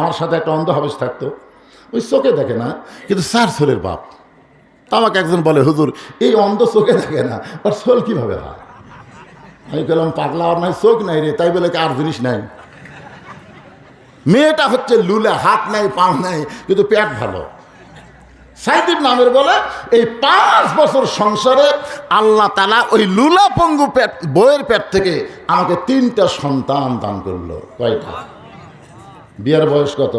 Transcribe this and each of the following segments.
আমার সাথে একটা অন্ধ হাফেজ থাকতো, ওই চোখে দেখে না কিন্তু 4 ছেলের বাপ। আমাকে একজন বলে, হুজুর এই অন্ধ চোখে দেখে না, ওর সোল কীভাবে হয়? আমি বললাম, পাগলা, আর নাই চোখ নাই রে, তাই বলে কি আর জিনিস নাই? মেয়েটা হচ্ছে লুলা, হাত নাই পাও নাই কিন্তু পেট ভালো। সাইদিব নামের বলে এই 5 বছর সংসারে আল্লাহ তাআলা ওই লুলা পঙ্গু পেট বইয়ের পেট থেকে আমাকে 3টা সন্তান দান করলো। কয়টা? বিয়ের বয়স কত?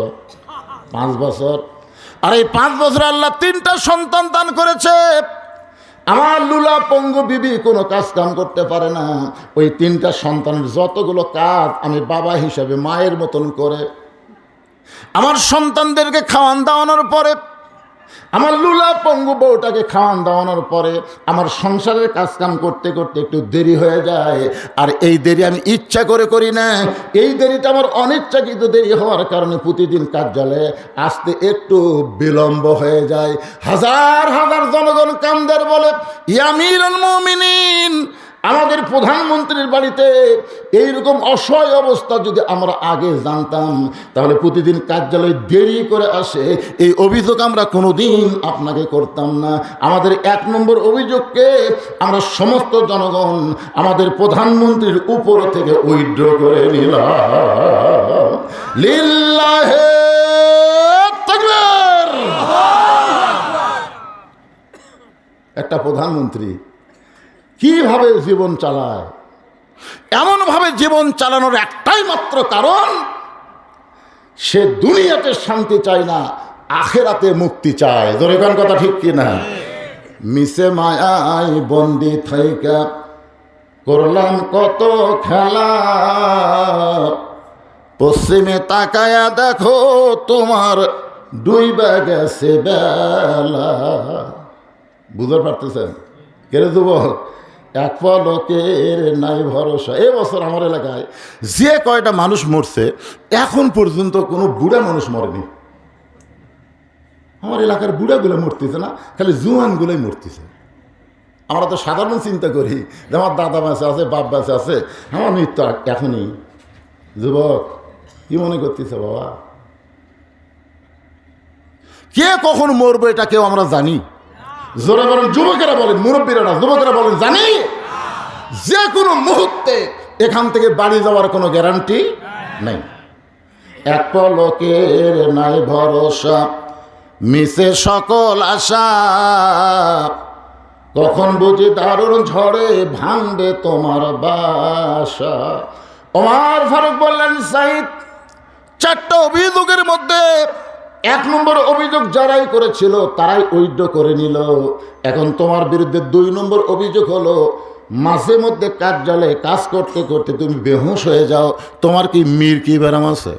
5 বছর। আর এই 5 বছরে আল্লাহ 3টা সন্তান দান করেছে। আমার লুলা পঙ্গু বিবি কোনো কাজ কাম করতে পারে না। ওই 3টা সন্তানের যতগুলো কাজ আমি বাবা হিসাবে মায়ের মতন করে আমার সন্তানদেরকে খাওয়ান দাওয়ানোর পরে, আমার লুলা পঙ্গু বউটাকে খাওয়ান দাওয়ানোর পরে আমার সংসারের কাজকাম করতে করতে একটু দেরি হয়ে যায়। আর এই দেরি আমি ইচ্ছা করে করি না, এই দেরিটা আমার অনিচ্ছাকৃত দেরি হওয়ার কারণে প্রতিদিন কার্যালয়ে আসতে একটু বিলম্ব হয়ে যায়। হাজার হাজার জনগণ কামদার বলে, ইয়া আমিরুল মুমিনিন, আমাদের প্রধানমন্ত্রীর বাড়িতে এইরকম অসহায় অবস্থা যদি আমরা আগে জানতাম তাহলে প্রতিদিন কার্যালয়ে দেরি করে আসে, এই অভিযোগ আমরা কোনোদিন আপনাকে করতাম না। আমাদের 1 নম্বর অভিযোগকে আমরা সমস্ত জনগণ আমাদের প্রধানমন্ত্রীর উপর থেকে উইথড্র করে নিলাম। লিল্লাহে তাকবীর। একটা প্রধানমন্ত্রী কিভাবে জীবন চালায়? এমনভাবে জীবন চালানোর একটাই মাত্র কারণ, সে দুনিয়াতে শান্তি চায় না, আখেরাতে মুক্তি চায়। জোরে কোন কথা ঠিক কিনা? মিশে মায়ায় বন্দি থাইকা করলাম কত খেলা, পশ্চিমে তাকায়া দেখো তোমার ডুইবা গেছে বেলা। বুঝতে পারতেছেন? কেড়ে যুবক, এক পলকের নাই ভরসা। এবছর আমার এলাকায় যে কয়টা মানুষ মরছে এখন পর্যন্ত কোনো বুড়া মানুষ মরেনি। আমার এলাকার বুড়াগুলো মরতেছে না, খালি জুয়ানগুলোই মরতেছে। আমরা তো সাধারণ চিন্তা করি যে আমার দাদা বেঁচে আছে, বাপ বেঁচে আছে, আমার মৃত্যু এখনই। যুবক কি মনে করতেছে বাবা? কে কখন মরবে এটা কেউ আমরা জানি? জোরে বলেন যুবকেরা, বলেন মুরব্বীরা না, যুবকেরা বলেন জানি। যে কোনো মুহূর্তে এখান থেকে বাড়ি যাওয়ার কোনো গ্যারান্টি নেই। এক পলকের নাই ভরসা, মিশে সকল আশা, কখন বুঝি দারুণ ঝড়ে ভাঙবে তোমার বাসা। ওমর ফারুক বললেন, সাইদ, 4টা অভিযোগের মধ্যে 1 নম্বর অভিযোগ যারাই করেছিল তারাই উইথড্র করে নিল। এখন তোমার বিরুদ্ধে 2 নম্বর অভিযোগ হলো মাঝে মধ্যে কার্যালয়ে কাজ করতে করতে তুমি বেহুশ হয়ে যাও। তোমার কি মির্কি ব্যারাম আছে?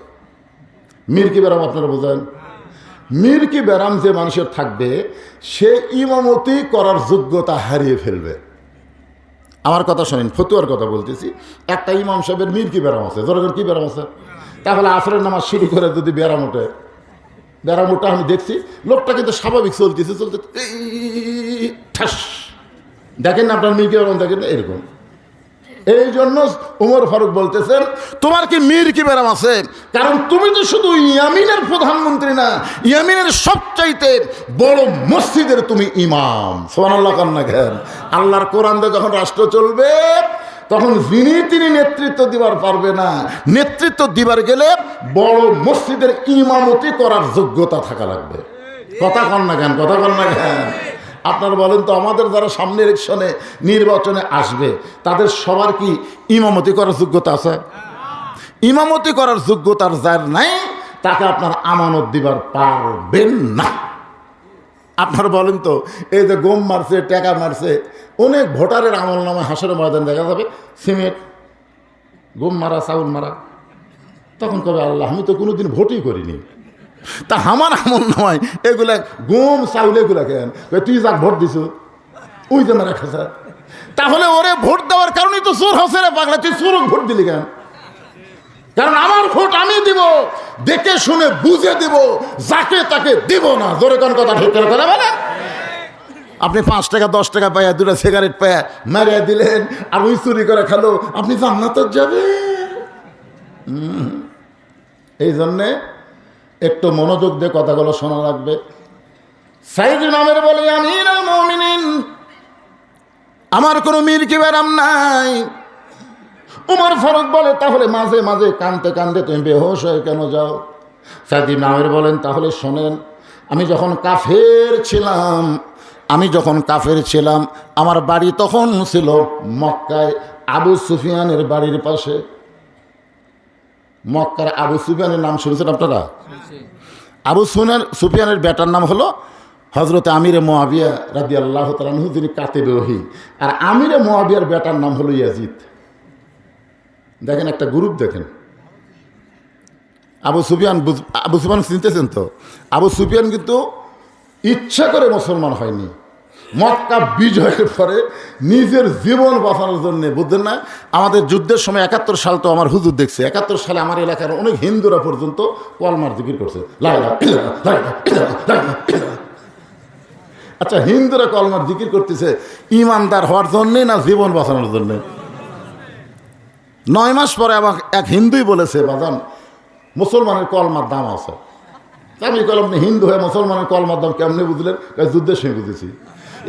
মির্কি ব্যারাম আপনারা বোঝেন? মির্কি ব্যারাম যে মানুষের থাকবে সে ইমামতি করার যোগ্যতা হারিয়ে ফেলবে। আমার কথা শোনেন, ফতুয়ার কথা বলতেছি। একটা ইমাম সাহেবের মির্কি ব্যারাম আছে। ধরেন কি ব্যারাম আছে? তাহলে আসরের নামাজ শুরু করে যদি ব্যারাম ওঠে, ব্যারামোটা আমি দেখছি, লোকটা কিন্তু স্বাভাবিক চলতেছে, চলতে ঠাস, দেখেন না আপনার মির্কি ব্যারাম, দেখেন না এরকম। এই জন্য ওমর ফারুক বলতেছেন, তোমার কি মির্কি ব্যারাম আছে? কারণ তুমি তো শুধু ইয়ামিনের প্রধানমন্ত্রী না, ইয়ামিনের সবচাইতে বড় মসজিদের তুমি ইমাম। সুবহানাল্লাহ কান্না কেন? আল্লাহর কোরআন দিয়ে যখন রাষ্ট্র চলবে তখন তিনি নেতৃত্ব দিবার পারবে না। নেতৃত্ব দিবার গেলে বড় মসজিদের ইমামতি করার যোগ্যতা থাকা লাগবে। কথা কন না কেন? কথা কন না কেন? আপনারা বলেন তো, আমাদের যারা সামনে ইলেকশনে নির্বাচনে আসবে তাদের সবার কি ইমামতি করার যোগ্যতা আছে? ইমামতি করার যোগ্যতার যার নাই তাকে আপনার আমানত দিবার পারবেন না। আপনারা বলেন তো, এই যে গম মারছে, টাকা মারছে, অনেক ভোটারের আমল নামে হাসরের ময়দান দেখা যাবে সিমেন্ট, গম মারা, চাউল মারা। তখন কবে আল্লাহ, আমি তো কোনোদিন ভোটই করিনি, তা আমার আমল নয় এগুলা গম চাউল এগুলা কেন? তুই যাক ভোট দিছ, ওই যে মারা খাসা, তাহলে ওরে ভোট দেওয়ার কারণেই তো চোর হসে রে পাগলা, তুই চোরক ভোট দিলি কেন? কারণ আমার ভোট আমি দিব, দেখে শুনে বুঝে দিব, যাকে তাকে দিব না। জোরে কোন কথা ঠিক করে কথা বলে? আপনি 5 টাকা 10 টাকা পায়া 2টা সিগারেট পায়া মারিয়া দিলেন, আর ওই চুরি করে খালো, আপনি জান্নাতে যাবেন। এই জন্যে একটু মনোযোগ দিয়ে কথাগুলো শোনা লাগবে। সাইদ ইবনে আমের বলে, আমিরুল মুমিনিন, আমার কোনো মীর কি বেরাম নাই। উমর ফারুক বলে, তাহলে মাঝে মাঝে কাঁদতে কাঁদতে তুমি বেহোশ হয়ে কেন যাও? সাইদ ইবনে আমের বলেন, তাহলে শোনেন, আমি যখন কাফের ছিলাম আমার বাড়ি তখন ছিল মক্কায় আবু সুফিয়ানের বাড়ির পাশে। মক্কার আবু সুফিয়ানের নাম শুনেছেন আপনারা? আবু সুফিয়ানের বেটার নাম হলো হজরত আমিরে মুআবিয়া রাদিয়াল্লাহু তাআলা আনহু, যিনি কাতিবে ওহী। আর আমিরে মুআবিয়ার বেটার নাম হলো ইয়াজিদ। দেখেন একটা গ্রুপ, দেখেন আবু সুফিয়ান চিনতেছেন তো? আবু সুফিয়ান কিন্তু ইচ্ছা করে মুসলমান হয়নি। মক্কা বিজয়ের পরে নিজের জীবন বাঁচানোর জন্য, বুঝলেন না, আমাদের যুদ্ধের সময় 71 সাল তো আমার হুজুর দেখছে, 71 সালে আমার এলাকার অনেক হিন্দুরা পর্যন্ত কলমার জিকির করছে, লা ইলাহা ইল্লাল্লাহ, লা ইলাহা ইল্লাল্লাহ, লা ইলাহা ইল্লাল্লাহ। আচ্ছা, হিন্দুরা কলমার জিকির করতেছে ইমানদার হওয়ার জন্যে না জীবন বাঁচানোর জন্যে? 9 মাস পরে আবার এক হিন্দুই বলেছে, বাজান মুসলমানের কলমার দাম আছে। আমি কলম হিন্দু হয়ে মুসলমানের কলমার দাম কেমনি বুঝলেন? যুদ্ধের সময় বুঝেছি।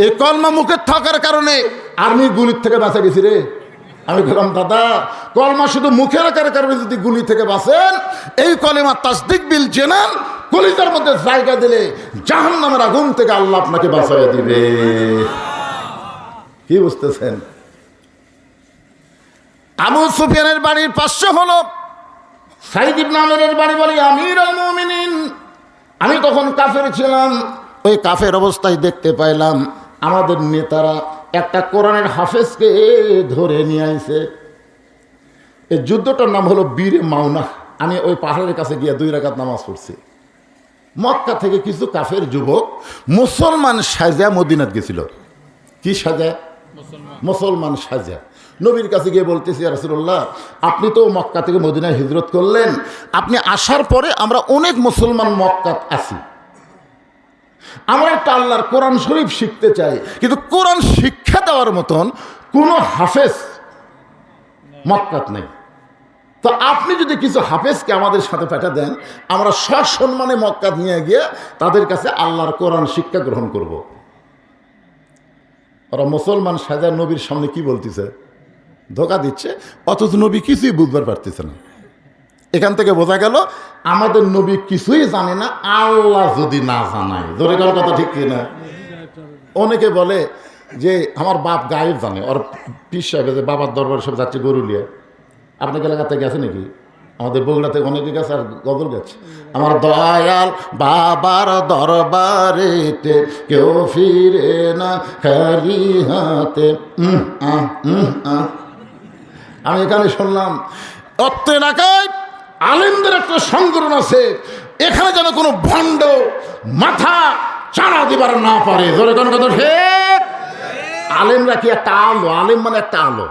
এই কলমা মুখে থাকার কারণে আর্মি গুলির থেকে বাঁচা গেছি রে। আমি বললাম, দাদা কলমা শুধু মুখে রাখার কারণে যদি গুলি থেকে বাঁচেন, এই কলেমা তাসদিক বিল জেনান কলিজার মধ্যে জায়গা দিলে জাহান্নামের আগুন থেকে আল্লাহ আপনাকে বাঁচাইয়া দিবে। কি বুঝতেছেন? আবু সুফিয়ানের বাড়ির পাশে হলো সাইদ ইবনে আমেরের বাড়ি। বলি, আমিরুল মুমিনিন, আমি তখন কাফের ছিলাম। ওই কাফের অবস্থায় দেখতে পাইলাম আমাদের নেতারা একটা কোরআনের হাফেজকে ধরে নিয়ে আইছে। এই যুদ্ধটার নাম হলো বীরে মাওনা। আমি ওই পাহাড়ের কাছে গিয়ে 2 রাকাত নামাজ পড়ছি। মক্কা থেকে কিছু কাফের যুবক মুসলমান সাজা মদিনাত গেছিল। কি সাজা? মুসলমান সাজা। নবীর কাছে গিয়ে বলতেছি, ইয়া রাসূলুল্লাহ, আপনি তো মক্কা থেকে মদিনায় হিজরত করলেন, আপনি আসার পরে আমরা অনেক মুসলমান মক্কাত আছি, আমরা একটা আল্লাহর কোরআন শরীফ শিখতে চাই, কিন্তু কোরআন শিক্ষা দেওয়ার মতন কোনো হাফেজ মক্কাত নেই। তো আপনি যদি কিছু হাফেজকে আমাদের সাথে পাঠা দেন, আমরা সসম্মানে মক্কাত নিয়ে গিয়ে তাদের কাছে আল্লাহর কোরআন শিক্ষা গ্রহণ করব। ওরা মুসলমান সাজা নবীর সামনে কি বলতেছে? ধোকা দিচ্ছে, অথচ নবী কিছুই বুঝবার পারতেছে না। এখান থেকে বোঝা গেল আমাদের নবী কিছুই জানে না, আল্লাহ যদি না জানায়। ধরে গেল কথা, ঠিক কিনা? অনেকে বলে যে আমার বাপ গায়েব জানে, ওর পীর সাহেব যে বাবার দরবার সব যাচ্ছে গরুলিয়া। আপনাকে এলাকাতে গেছে নাকি? আমাদের বগুড়াতে অনেকে গেছে আর গজল গেছে, আমার দয়াল বাবার দরবারেতে কেউ ফিরে না খালি হাতে। আমি এখানে শুনলাম অত্র এলাকায় আলেমদের একটা সংগঠন আছে, এখানে যেন কোনো ভণ্ড মাথা চাড়া দিবার না পারে। ধরে কোন কথা ঠিক? আলেমরা কি একটা আলো? আলেম মানে একটা আলো।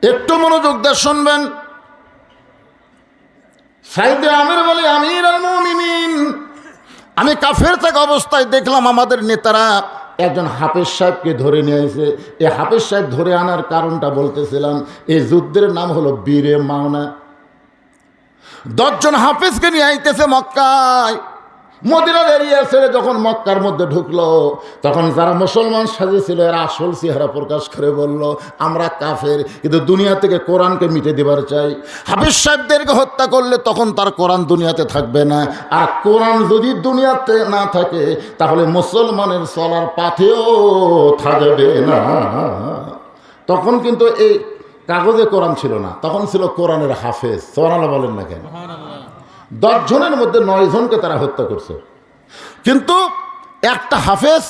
একটু মনোযোগ দিয়ে শুনবেন। সাইদ আমির বলে, আমিরুল মুমিনিন, আমি কাফের থাকা অবস্থায় দেখলাম আমাদের নেতারা একজন হাফেজ সাহেবকে ধরে নিয়ে এসে। এই হাফেজ সাহেব ধরে আনার কারণটা বলতেছিলাম, এই যুদ্ধের নাম হলো বীরে মাওনা। 10 জন হাফেজকে নিয়ে আইতেছে মক্কায়। মদিনার এরিয়া ছেড়ে যখন মক্কার মধ্যে ঢুকলো, তখন যারা মুসলমান সাজেছিল এরা আসল চেহারা প্রকাশ করে বলল, আমরা কাফের, কিন্তু দুনিয়া থেকে কোরআনকে মিটে দেবার চাই। হাফেজ সাহেবদেরকে হত্যা করলে তখন তার কোরআন দুনিয়াতে থাকবে না, আর কোরআন যদি দুনিয়াতে না থাকে তাহলে মুসলমানের চলার পাথেও থাকবে না। তখন কিন্তু এই কাগজে কোরআন ছিল না, তখন ছিল কোরআনের হাফেজ। সুবহানাল্লাহ বলেন না কেন? 10 জনের মধ্যে 9 জনকে তারা হত্যা করছে। কিন্তু একটা হাফেজ,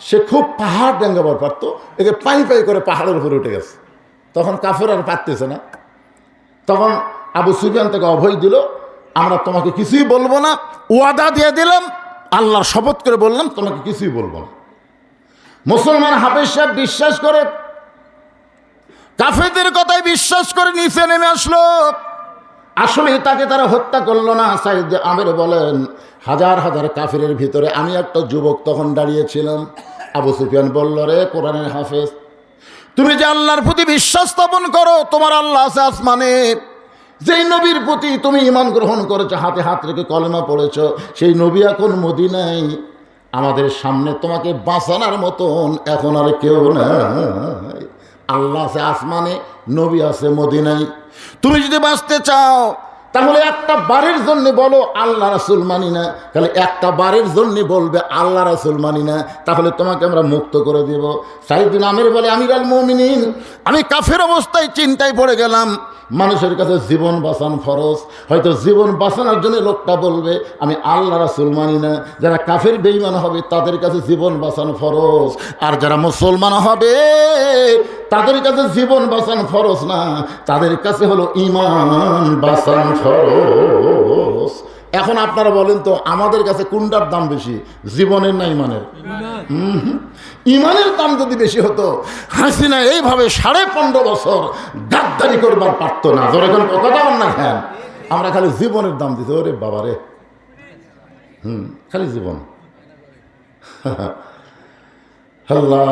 সে খুব পাহাড় ডেঙ্গাবার পারত, একে পাই পাই করে পাহাড়ের উপরে উঠে গেছে। তখন কাফের আর পারতেছে না। তখন আবু সুফিয়ান থেকে অভয় দিল, আমরা তোমাকে কিছুই বলবো না, ওয়াদা দিয়ে দিলাম, আল্লাহর শপথ করে বললাম তোমাকে কিছুই বলবো না। মুসলমান হাফেজ সাহেব বিশ্বাস করে, কাফেরদের কথায় বিশ্বাস করে নিচে নেমে আসলো। আসলে তাকে তারা হত্যা করলো না। সাইদ আমির বলেন, হাজার হাজার কাফিরের ভিতরে আমি একটা যুবক তখন দাঁড়িয়েছিলাম। আবু সুফিয়ান বলল, রে কোরআনের হাফেজ, তুমি যে আল্লাহর প্রতি বিশ্বাস স্থাপন করো, তোমার আল্লাহ আছে আসমানে, যেই নবীর প্রতি তুমি ঈমান গ্রহণ করেছো, হাতে হাত রেখে কলেমা পড়েছো, সেই নবী এখন মদিনায় আমাদের সামনে। তোমাকে বাঁচানোর মতন এখন আর কেউ নাই। আল্লাহ আছে আসমানে, নবী আছে মদিনায়। তুমি যদি বাঁচতে চাও তাহলে একটা বারের জন্য বলো আল্লাহ রাসূল মানি না, তাহলে একটা বারের জন্য বলবে আল্লাহ রাসূল মানি না, তাহলে তোমাকে আমরা মুক্ত করে দেব। সাইয়েদুল আমির বলে, আমিরুল মুমিনিন, আমি কাফের অবস্থায় চিন্তায় পড়ে গেলাম, মানুষের কাছে জীবন বাঁচানো ফরজ। হয়তো জীবন বাঁচানোর জন্য লোকটা বলবে আমি আল্লাহ রাসূল মানি না। যারা কাফের বেঈমান হবে তাদের কাছে জীবন বাঁচানো ফরজ, আর যারা মুসলমান হবে তাদের কাছে জীবন বাঁচানো ফরজ না, তাদের কাছে হলো ঈমান বাঁচানো ফরজ। এখন আপনারা বলেন তো আমাদের কাছে কোনটার দাম বেশি, জীবনের না ঈমানের? ঈমানের দাম যদি বেশি হতো হাসিনা এইভাবে 15.5 বছর গাদ্দারি করবার পারত না। ধরে কোন কথা বল না, খেয়াল আমরা খালি জীবনের দাম দিতে, ওরে বাবারে, খালি জীবন। আল্লাহ।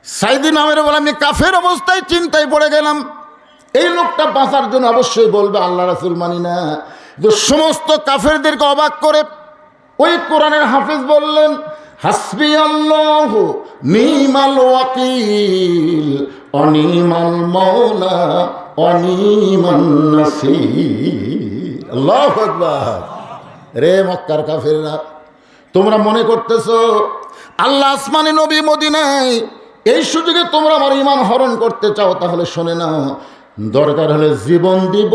সাইদিন আমের বলে, আমি কাফের অবস্থায় চিন্তায় পড়ে গেলাম, এই লোকটা বাঁচার জন্য অবশ্যই বলবে আল্লাহ রাসূল মানি না। যে সমস্ত কাফেরদেরকে অবাক করে ওই কোরআনের হাফেজ বললেন, হাসবি আল্লাহ নিমাল ওয়াকিল অনিমাল মাওলা অনিমান নাসির। আল্লাহু আকবার। রে মক্কার কাফেররা, তোমরা মনে করতেছো আল্লাহ আসমানে, নবী মদিনায়, এই সুযোগে তোমরা আমার ঈমান হরণ করতে চাও, তাহলে শোনে নাও, দরকার হলে জীবন দিব,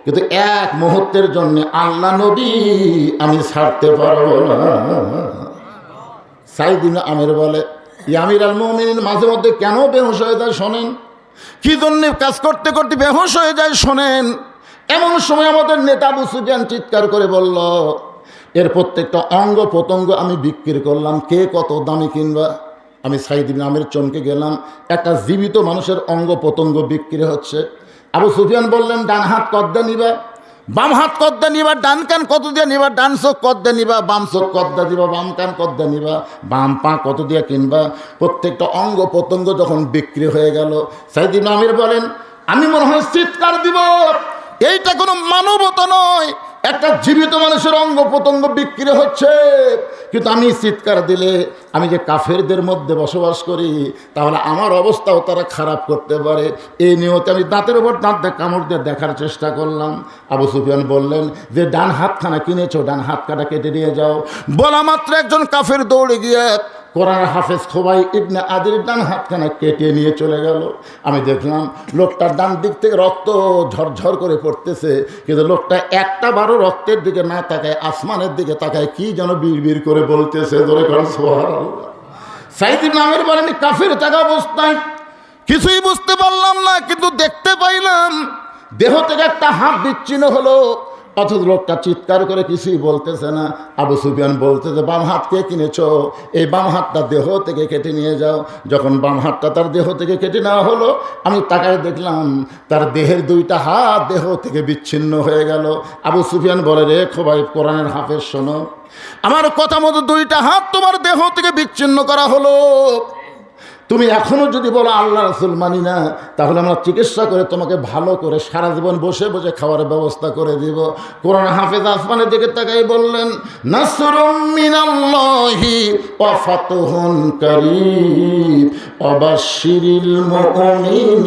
কিন্তু এক মুহূর্তের জন্য আল্লাহ নবী আমি ছাড়তে পারবো না। সাইদিন আমির বলে, আমিরুল মুমিনিন মাঝে মধ্যে কেন বেহুশ হয়ে যায় শোনেন, কি জন্য কাজ করতে করতে বেহুশ হয়ে যায় শোনেন। এমন সময় আমাদের নেতা আবু সুফিয়ান চিৎকার করে বলল, এর প্রত্যেকটা অঙ্গ প্রত্যঙ্গ আমি বিক্রি করলাম, কে কত দামি কিনবা? আমি সাইদিন আমির চমকে গেলাম, একটা জীবিত মানুষের অঙ্গ প্রত্যঙ্গ বিক্রি হচ্ছে। আবু সুফিয়ান বললেন, ডান হাত কদ্দা নিবা, বাম হাত কদ্দা নিবা, ডান কান কত দিয়ে নিবা, ডান চোখ কদ্দা নিবা, বাম চোখ কদ্দা দিবা, বাম কান কদ্দা নিবা, বাম পা কত দিয়ে কিনবা? প্রত্যেকটা অঙ্গ প্রত্যঙ্গ যখন বিক্রি হয়ে গেল, সাইদিন আমির বলেন, আমি মনে হয় চিৎকার দিব, এইটা কোনো মানবতা নয়, একটা জীবিত মানুষের অঙ্গ প্রত্যঙ্গ বিক্রি হচ্ছে। কিন্তু আমি চিৎকার দিলে, আমি যে কাফেরদের মধ্যে বসবাস করি, তাহলে আমার অবস্থাও তারা খারাপ করতে পারে, এই নিয়তে আমি দাঁতের উপর দাঁত কামড় দিয়ে দেখার চেষ্টা করলাম। আবু সুফিয়ান বললেন যে, ডান হাতখানা কিনেছো, ডান হাত কাটা কেটে নিয়ে যাও। বলা মাত্র একজন কাফের দৌড়ে গিয়ে কোরআন হাফেজ খোবাই ইবনে আদির ডান হাতখানা কেটে নিয়ে চলে গেল। আমি দেখলাম লোকটার ডান দিক থেকে রক্ত ঝরঝর করে পড়তেছে, কিন্তু লোকটা একটা বারো রক্তের দিকে না তাকায়, আসমানের দিকে তাকায়, কি যেন বিড়বিড় করে বলতেছে। ধরে করেন সুবহানাল্লাহ। সাইদ ইবনে আমির বলেন, কাফের থাকা অবস্থায় কিছুই বুঝতে পারলাম না, কিন্তু দেখতে পাইলাম দেহ থেকে একটা হাত বিচ্ছিন্ন হলো, অথচ লোকটা চিৎকার করে কিছুই বলতেছে না। আবু সুফিয়ান বলতেছে, বাম হাত কে কিনেছো, এই বাম হাতটা দেহ থেকে কেটে নিয়ে যাও। যখন বাম হাতটা তার দেহ থেকে কেটে নেওয়া হলো, আমি তাকায় দেখলাম তার দেহের দুইটা হাত দেহ থেকে বিচ্ছিন্ন হয়ে গেল। আবু সুফিয়ান বলে, রে খোবাই কোরআনের হাফেজ শোনো, আমার কথা মতো দুইটা হাত তোমার দেহ থেকে বিচ্ছিন্ন করা হলো, তুমি এখনো যদি বলো আল্লাহ রাসূল মানি না, তাহলে আমরা চিকিৎসা করে তোমাকে ভালো করে সারা জীবন বসে বসে খাওয়ার ব্যবস্থা করে দিব। কোরআন হাফেজ আসমানের দিকে তাকাই বললেন, নাসরুম মিনাল্লাহি ওয়া ফাতহুন কারীব ওয়া বাশশিরিল মুমিনিন।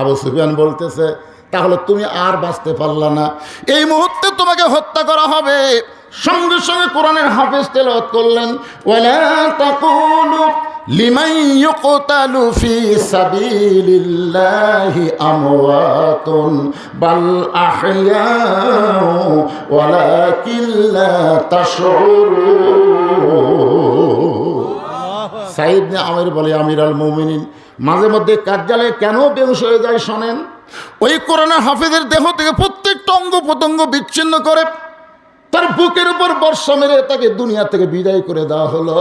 আবু সুফিয়ান বলতেছে, তাহলে তুমি আর বাঁচতে পারলা না, এই মুহূর্তে তোমাকে হত্যা করা হবে। সঙ্গে সঙ্গে কোরআনের হাফেজ তেলাওয়াত করলেন, ওয়ালা তাকুলু লিমান ইউকতালু ফি সাবিলিল্লাহি আমওয়াতুন বাল আহইয়াউ ওয়ালাকিন লা তাশউরুন। সাইদ ইবনে আমির বলে, আমিরুল মুমিনিন মাঝে মধ্যে কার্যালয়ে কেন বেহুশ হয়ে যায় শোনেন। ওই কোরআনের হাফেজের দেহ থেকে প্রত্যেকটা অঙ্গ প্রত্যঙ্গ বিচ্ছিন্ন করে তার বুকের উপর বর্ষা মেরে তাকে দুনিয়া থেকে বিদায় করে দেওয়া হলো।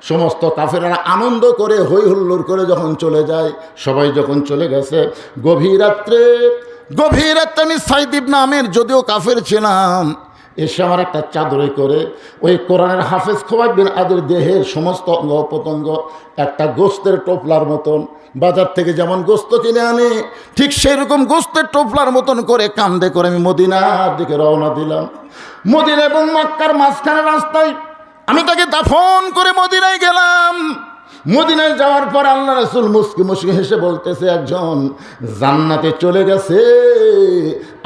সমস্ত কাফেররা আনন্দ করে হই হুল্লোড় করে যখন চলে যায়, সবাই যখন চলে গেছে, গভীর রাত্রে আমি সাইদ ইবনে আমির যদিও কাফের ছিলাম, এসে আমার একটা চাদরে করে ওই কোরআনের হাফেজ খোবাইব বিন আদের দেহের সমস্ত অঙ্গ প্রত্যঙ্গ একটা গোস্তের টোপলার মতন, বাজার থেকে যেমন গোস্ত কিনে আনে ঠিক সেই রকম গোস্তের টোপলার মতন করে কান্দে করে আমি মদিনার দিকে রওনা দিলাম। মদিনা এবং মক্কার মাঝখানে রাস্তায় আমি তাকে দাফন করে মদিনায় গেলাম। মদিনায় যাওয়ার পর আল্লাহ রাসূল মুস্কি মুস্কি হেসে বলতেছে, একজন জান্নাতে চলে গেছে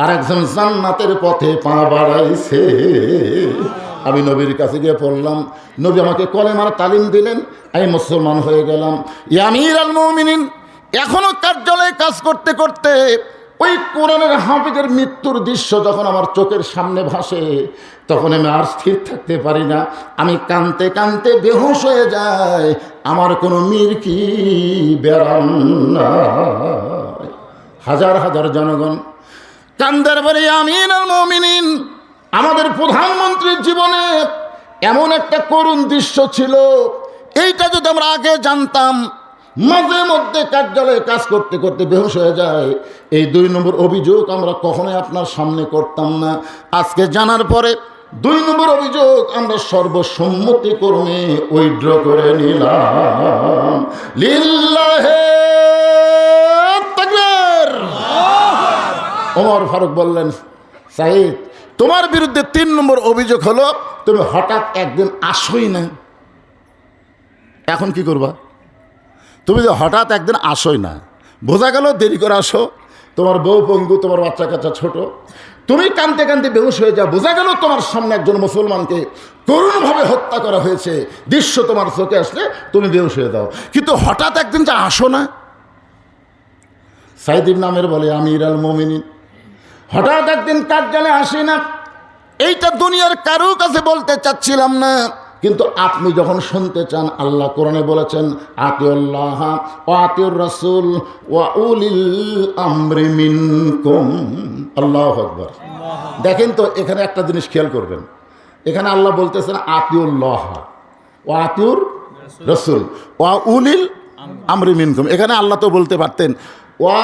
আর একজন জান্নাতের পথে পা বাড়াইছে। আমি নবীর কাছে গিয়ে পড়লাম, নবী আমাকে কলেমার তালিম দিলেন, আমি মুসলমান হয়ে গেলাম। ইয়া আমিরুল মুমিনিন, এখনো কার্যালয়ে কাজ করতে করতে ওই কোরআনের হাফেজের মৃত্যুর দৃশ্য যখন আমার চোখের সামনে ভাসে তখন আমি আর স্থির থাকতে পারি না। আমি কাঁদতে কাঁদতে বেহুশ হয়ে যাই। আমার কোনো মিরকি বেরাম নাই। হাজার হাজার জনগণ কান্দার পরে আমিরুল মুমিনিন, আমাদের প্রধানমন্ত্রীর জীবনে এমন একটা করুণ দৃশ্য ছিল, এইটা যদি আমরা আগে জানতাম। মাঝে মধ্যে কার্যালয়ে কাজ করতে করতে বেহুশ হয়ে যায়। এই 2 নম্বর অভিযোগ আমরা কখনোই আপনার সামনে করতাম না। আজকে জানার পরে 2 নম্বর অভিযোগ আমরা সর্বসম্মতিক্রমে উইথড্র করে নিলাম। লিল্লাহে তাকবীর। ওমর ফারুক বললেন, সাঈদ, তোমার বিরুদ্ধে 3 নম্বর অভিযোগ হলো তুমি হঠাৎ একদিন আসোই না। এখন কি করবা? তুমি যে হঠাৎ একদিন আসোই না, বোঝা গেল দেরি করে আসো, তোমার বউ পঙ্গু, তোমার বাচ্চা কাচ্চা ছোট, তুমি কাঁদতে কাঁদতে বেহুশ হয়ে যাও, বোঝা গেল তোমার সামনে একজন মুসলমানকে করুণভাবে হত্যা করা হয়েছে, দৃশ্য তোমার চোখে আসলে তুমি বেহুশ হয়ে দাও, কিন্তু হঠাৎ একদিন যে আসো না। সাঈদ ইবনে আমের বলে, আমিরুল মুমিনিন, হঠাৎ একদিন কার্যালয়ে আসি না, এইটা দুনিয়ার কারো কাছে বলতে চাচ্ছিলাম না, কিন্তু আপনি যখন শুনতে চান, আল্লাহ কোরআনে বলেছেন, আতিউল্লাহ ওয়া আতিউর রাসূল ওয়া উলিল আমরি মিনকুম। আল্লাহু আকবার। দেখেন তো, এখানে একটা জিনিস খেয়াল করবেন, এখানে আল্লাহ বলতেছেন আতিউল্লাহ ওয়া আতিউর রাসূল ওয়া উলিল আমরি মিনকুম। এখানে আল্লাহ তো বলতে পারতেন ওয়া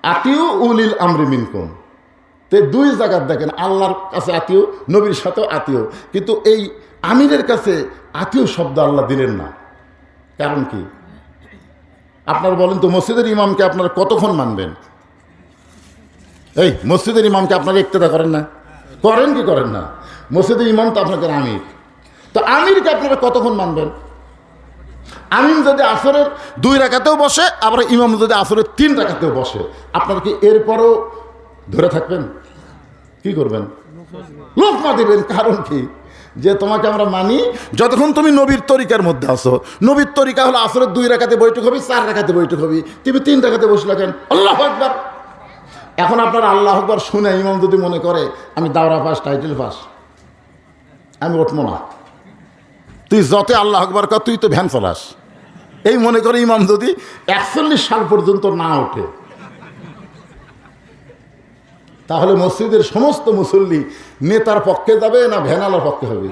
আতিউ উলিল আমরি মিনকুম। তো 2 জায়গা দেখেন, আল্লাহর কাছে আতিউ, নবীর সাথেও আতিউ, কিন্তু এই আমিরের কাছে আতিউ শব্দ আল্লাহ দিলেন না। কারণ কি? আপনারা বলেন তো, মসজিদের ইমামকে আপনারা কতক্ষণ মানবেন? এই মসজিদের ইমামকে আপনারা ইক্তেদা করেন না? করেন কি করেন না? মসজিদের ইমাম তো আপনাদের আমির, তো আমিরকে আপনারা কতক্ষণ মানবেন? আমিন যদি আসরের 2 রাকাতেও বসে, আবার ইমাম যদি আসরের 3 রাকাতেও বসে, আপনারা কি এরপরও ধরে থাকবেন? কি করবেন? লোকমা দিবেন। কারণ কি? যে তোমাকে আমরা মানি যতক্ষণ তুমি নবীর তরিকার মধ্যে আসো। নবীর তরিকা হলো আসরের 2 রাকাতে বৈঠক হবি, 4 রাকাতে বৈঠক হবি, তুমি 3 রাকাতে বসলে কেন? আল্লাহু আকবার। এখন আপনার আল্লাহু আকবার শুনে ইমাম যদি মনে করে আমি দাওরা পাস, টাইটেল পাস, আমি উঠবো না, তুই যত আল্লাহু আকবার কর, তুই তো ভ্যান চালাস, এই মনে করে ইমাম যদি 41 সাল পর্যন্ত না ওঠে, তাহলে মসজিদের সমস্ত মুসল্লি নেতার পক্ষে যাবে না ভ্যানওয়ালার পক্ষে হবে?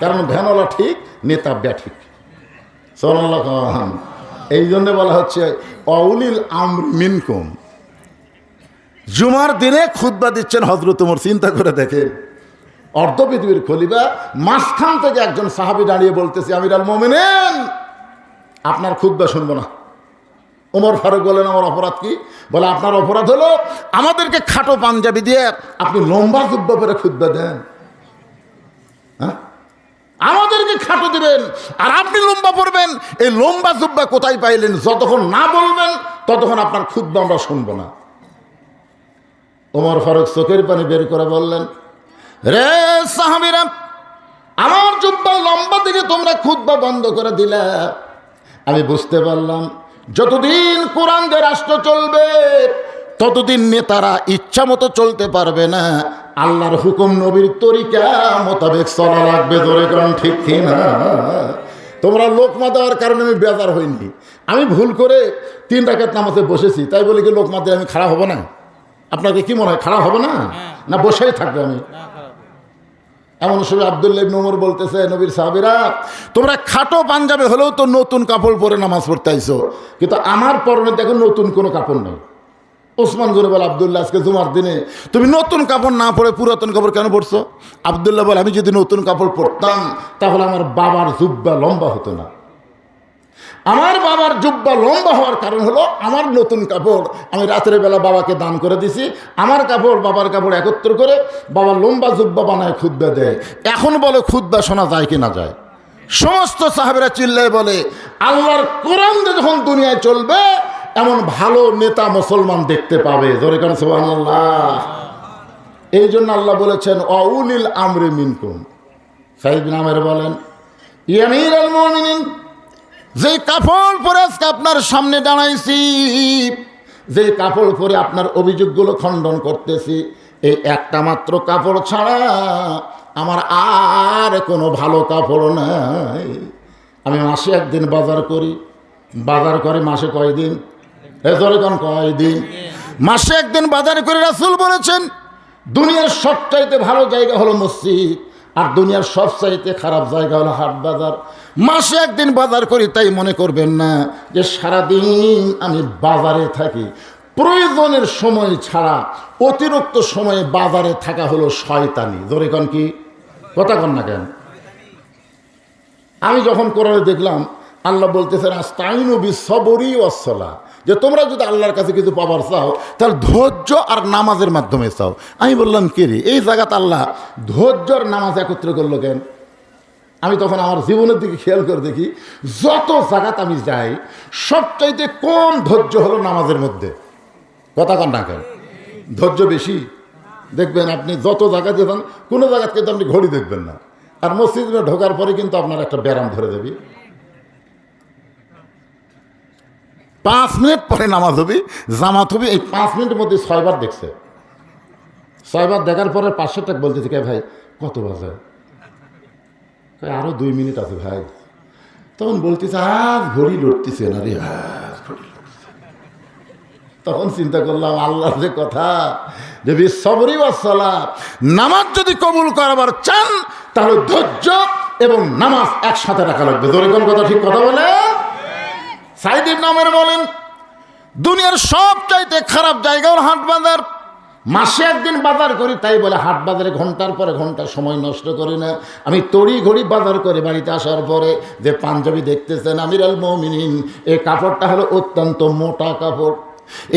কারণ ভ্যানওয়ালা ঠিক, নেতা ব্যাঠিক। সাল্লাল্লাহু। এই জন্য বলা হচ্ছে অউলিল আমর মিনকুম। জুমার দিনে খুতবা দিচ্ছেন হযরত ওমর। চিন্তা করে দেখেন, অর্ধ পৃথিবীর খলিফা, মাঝখান থেকে একজন সাহাবী দাঁড়িয়ে বলতেছে, আমিরুল মুমিনিন, আপনার খুতবা শুনবো না। ওমর ফারুক বলেন, আমার অপরাধ কি? বলে, আপনার অপরাধ হলো আমাদেরকে খাটো পাঞ্জাবি দিয়ে আপনি লম্বা জুব্বা পরে খুতবা দেন। হ্যাঁ, আমাদেরকে খাটো দিবেন আর আপনি লম্বা পরবেন। এই লম্বা জুব্বা কোথায় পাইলেন? যতক্ষণ না বলবেন ততক্ষণ আপনার খুতবা আমরা শুনবো না। ওমর ফারুক চোখের পানি বের করে বললেন, রে সাহাবীরা, আমার জুব্বা লম্বা দিকে তোমরা খুতবা বন্ধ করে দিলে। আমি বুঝতে পারলাম, যতদিন কোরআন দিয়ে রাষ্ট্র চলবে ততদিন নেতারা ইচ্ছা মতো চলতে পারবে না। আল্লাহর হুকুম, নবীর তরিকা মোতাবেক চলা লাগবে। ধরে কারণ ঠিক কিনা? তোমরা লোকমা দেওয়ার কারণে আমি বেজার হইনি। আমি ভুল করে 3 রাকাত নামাজে বসেছি, তাই বলে কি লোকমা দিয়ে আমি খাড়া হব না? আপনাকে কি মনে হয় খাড়া হবে না? না বসেই থাকবে আমি? এমন সময় আব্দুল্লাহ ইবনে ওমর বলতেছে, নবীর সাহাবীরা, তোমরা খাটো পাঞ্জাবি হলেও তো নতুন কাপড় পরে নামাজ পড়তে আইছো, কিন্তু আমার পরনে দেখো নতুন কোনো কাপড় নেই। ওসমান জোরে বলে, আব্দুল্লাহ আজকে জুমার দিনে তুমি নতুন কাপড় না পরে পুরাতন কাপড় কেন পরছো? আব্দুল্লাহ বলে, আমি যদি নতুন কাপড় পরতাম তাহলে আমার বাবার জুব্বা লম্বা হতো না। আমার বাবার জুব্বা লম্বা হওয়ার কারণ হলো আমার নতুন কাপড় আমি রাতের বেলা বাবাকে দান করে দিছি। আমার কাপড় বাবার কাপড় একত্র করে বাবা লম্বা জুব্বা বানায় খুতবা দেয়। এখন বলে খুতবা শোনা যায় কি না যায়? সমস্ত সাহাবেরা চিল্লায় বলে, আল্লাহর কোরআন যখন দুনিয়ায় চলবে এমন ভালো নেতা মুসলমান দেখতে পাবে। জোরে কান সুবহানাল্লাহ। এই জন্য আল্লাহ বলেছেন অউলিল আমরি মিনকুম। সাইদ বিন আমের বলেন, ইয়া আমিরুল মুমিনিন, যে কাপড় পরে আজকে আপনার সামনে দাঁড়াইছি, যে কাপড় পরে আপনার অভিযোগগুলো খণ্ডন করতেছি, এই একটা মাত্র কাপড় ছাড়া আমার আর কোনো ভালো কাপড় নাই। আমি মাসে একদিন বাজার করি, বাজার করে মাসে কয়দিন? এজরেখন কয়দিন? মাসে একদিন বাজার করে। রাসূল বলেছেন দুনিয়ার সবচাইতে ভালো জায়গা হলো মসজিদ, আর দুনিয়ার সবচাইতে খারাপ জায়গা হলো হাট বাজার। মাসে একদিন বাজার করি তাই মনে করবেন না যে সারাদিন আমি বাজারে থাকি। প্রয়োজনের সময় ছাড়া অতিরিক্ত সময়ে বাজারে থাকা হলো শয়তানি। ধরে কন কি কথা কন না কেন? আমি যখন কোরআনে দেখলাম আল্লাহ বলতেছেন আস্তাইনু বিসসবরি ওয়াসসালাহ, যে তোমরা যদি আল্লাহর কাছে কিছু পাবার চাও তাহলে ধৈর্য আর নামাজের মাধ্যমে চাও। আমি বললাম কে রে, এই জায়গাতে আল্লাহ ধৈর্য আর নামাজ একত্র করলো কেন? আমি তখন আমার জীবনের দিকে খেয়াল করে দেখি যত জায়গাতে আমি যাই সবচাইতে কম ধৈর্য হলো নামাজের মধ্যে। কথা কন না কেন? ধৈর্য বেশি। দেখবেন আপনি যত জায়গাতে যান কোনো জায়গাতে কিন্তু আপনি ঘড়ি দেখবেন না, আর মসজিদে ঢোকার পরে কিন্তু আপনার একটা ব্যারাম ধরে দেবে। 5 মিনিট পরে নামাজ হবে, জামাত হবে, এই 5 মিনিটের মধ্যে 6 বার দেখছে। 6 বার দেখার পরে 500 টাকা বলতেছে, কে ভাই কত বাজে? আরো 2 মিনিট আছে ভাই। তখন বলতেছে আজ ঘড়ি লড়তেছে না রে, ঘড়ি লড়তেছে। তখন চিন্তা করলাম আল্লাহর যে কথা, যে বিসসবরি ওয়াসসালাহ, নামাজ যদি কবুল করাবার চান তাহলে ধৈর্য এবং নামাজ একসাথে রাখা লাগবে। জোরে কোন কথা ঠিক কথা বলে? সাইদ ইবনে ওমর বলেন দুনিয়ার সবচাইতে খারাপ জায়গা হলো হাট বাজার। মাসে একদিন বাজার করি তাই বলে হাট বাজারে ঘন্টার পরে ঘন্টা সময় নষ্ট করি না। আমি তড়ি ঘড়ি বাজার করে বাড়িতে আসার পরে যে পাঞ্জাবি দেখতেছেন আমিরুল মুমিনিন, এই কাপড়টা হলো অত্যন্ত মোটা কাপড়।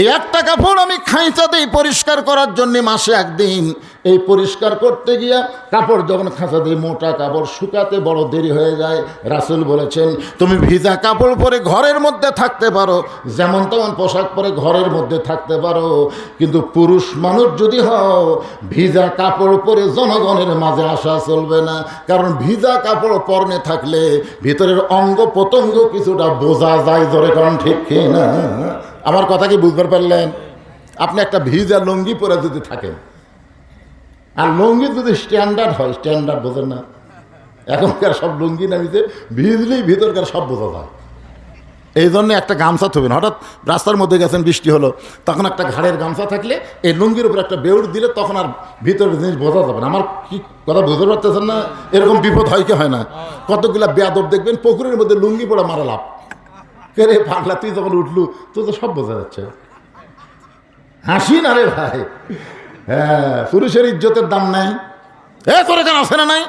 এই একটা কাপড় আমি খাঁচা দিই পরিষ্কার করার জন্য মাসে একদিন। এই পরিষ্কার করতে গিয়া কাপড় যখন খাঁচা দিই মোটা কাপড় শুকাতে বড় দেরি হয়ে যায়। রাসূল বলেছেন তুমি ভিজা কাপড় পরে ঘরের মধ্যে থাকতে পারো, যেমন তেমন পোশাক পরে ঘরের মধ্যে থাকতে পারো, কিন্তু পুরুষ মানুষ যদি হও ভিজা কাপড় পরে জনগণের মাঝে আসা চলবে না। কারণ ভিজা কাপড় পরনে থাকলে ভিতরের অঙ্গ প্রত্যঙ্গ কিছুটা বোঝা যায়। ধরে কারণ ঠিক না? আমার কথা কি বুঝতে পারলেন? আপনি একটা ভিজা লুঙ্গি পরে যদি থাকেন, আর লুঙ্গি যদি স্ট্যান্ডার্ড হয়, স্ট্যান্ডার্ড বোঝেন না, এখনকার সব লুঙ্গি নামিতে ভিজলেই ভিতরকার সব বোঝা যায়। এই জন্য একটা গামছা থবেন। হঠাৎ রাস্তার মধ্যে গেছেন, বৃষ্টি হলো, তখন একটা ঘাড়ের গামছা থাকলে এই লুঙ্গির উপর একটা বেউড় দিলে তখন আর ভিতরের জিনিস বোঝা যাবে না। আমার কি কথা বুঝতে পারতেছেন না? এরকম বিপদ হয় কি হয় না? কতগুলা বেয়াদব দেখবেন পুকুরের মধ্যে লুঙ্গি পড়া মারা লাভ। কে রে পাগলা, তুই যখন উঠলু তো তো সব বোঝা যাচ্ছে। হাসি না রে ভাই। হ্যাঁ, পুরুষের ইজ্জতের দাম নাই। করে কেন আছে না নাই?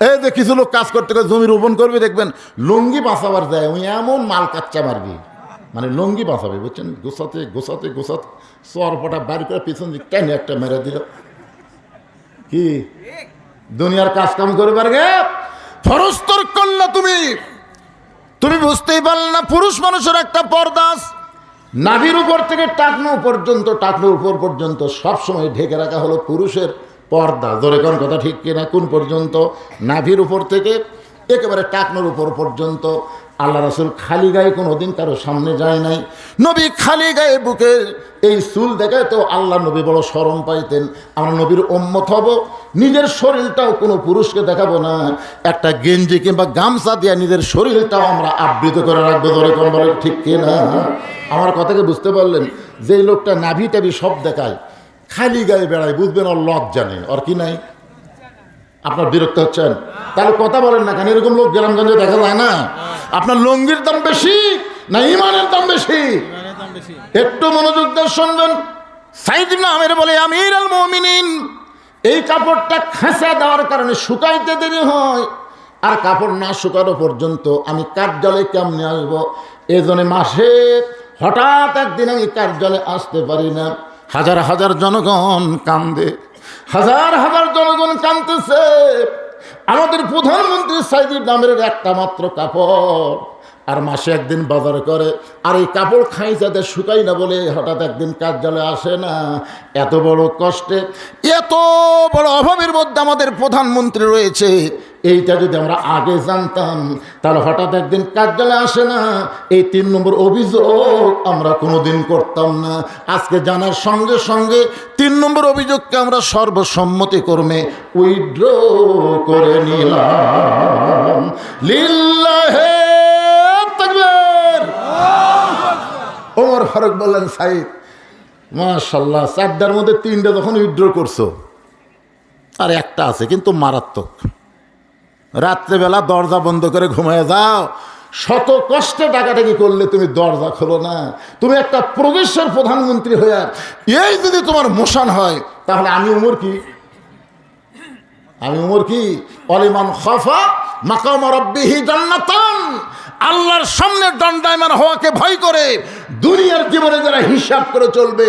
এই যে কিছু লোক কাজ করতে করে জমি রোপণ করবে, দেখবেন লুঙ্গি বাঁচাবার যায় ওই এমন মাল কাচ্চা মারবি, মানে লুঙ্গি বাঁচাবে বুঝছেন, গোছাতে গোছাতে গোছাতে চরপটা বাড়ি করে পিছন দিক টেনে একটা মেরে দিল। কি দুনিয়ার কাজ কাম করে পারবে? ফরজ তরক করলে তুমি বুঝতেই পারলে না। পুরুষ মানুষের একটা পর্দা, নাভির উপর থেকে টাকনো পর্যন্ত, টাকনোর উপর পর্যন্ত সবসময় ঢেকে রাখা হলো পুরুষের পর্দা। ধরে কোন কথা ঠিক কিনা? কোন পর্যন্ত? নাভির উপর থেকে একেবারে টাকনোর উপর পর্যন্ত। আল্লাহ রাসূল খালি গায়ে কোনো দিন কারো সামনে যায় নাই। নবী খালি গায়ে বুকে এই চুল দেখায় তো আল্লাহ নবী বড় শরম পাইতেন। আমরা নবীর উম্মত হব, নিজের শরীরটাও কোনো পুরুষকে দেখাবো না, একটা গেঞ্জি কিংবা গামছা দিয়ে নিজের শরীরটাও আমরা আবৃত করে রাখবো। ধরে কোন বলে ঠিক কিনা? আমার কথাকে বুঝতে পারলেন? যেই লোকটা নাভি টাভি সব দেখায়, খালি গায়ে বেড়ায়, বুঝবেন ওর লজ্জা নেই, ওর কি নাই? আপনার বিরক্ত হচ্ছেন? তাহলে কথা বলেন না কেন? এরকম লোক গ্রামগঞ্জে দেখা যায় না? আপনার লুঙ্গির দাম বেশি না ইমানের দাম বেশি? একটু মনোযোগ দিয়ে শুনবেন। সাইদ ইবনে আমের বলে, আমিরুল মুমিনিন, এই কাপড়টা খাঁচা দেওয়ার কারণে শুকাইতে দেরি হয়, আর কাপড় না শুকানো পর্যন্ত আমি কার্যালয়ে কেমনে আসবো? এই জন্য মাসে হঠাৎ একদিন আমি কার্যালয়ে আসতে পারি না। হাজার হাজার জনগণ কান্দে, হাজার হাজার জনগণ কান্দতেছে। আমাদের প্রধানমন্ত্রী সাইদ ইবনে আমের একটা মাত্র কাপড়, আর মাসে একদিন বাজার করে, আর এই কাপড় খাইচাতে শুকাই না বলে হঠাৎ একদিন কার্যালয়ে আসে না। এত বড় কষ্টে, এত বড় অভাবের মধ্যে আমাদের প্রধানমন্ত্রী রয়েছে, এইটা যদি আমরা আগে জানতাম তাহলে হঠাৎ একদিন কার্যালয়ে আসে না, এই 3 নম্বর অভিযোগ আমরা কোনোদিন করতাম না। আজকে জানার সঙ্গে সঙ্গে 3 নম্বর অভিযোগকে আমরা সর্বসম্মতিক্রমে উইথড্র করে নিলাম। লিল্লাহে তাকবীর। ওমর ফারুক বললেন, সাইদ মাশাআল্লাহ, 4টার মধ্যে 3টা যখন উইথড্র করছো, আর একটা আছে কিন্তু মারাত্মক। রাত্রেবেলা দরজা বন্ধ করে ঘুমিয়ে যাও, শত কষ্টে ডাকাডাকি করলে তুমি দরজা খোলো না। তুমি একটা প্রদেশের প্রধানমন্ত্রী হয়ে এই যদি তোমার মোশন হয়, তাহলে আমি উমর কি অলিমান খাফা মাকাম রাব্বিহি জান্নাতান, আল্লাহর সামনে দণ্ডায়মান হওয়াকে ভয় করে দুনিয়ার জীবনে যারা হিসাব করে চলবে,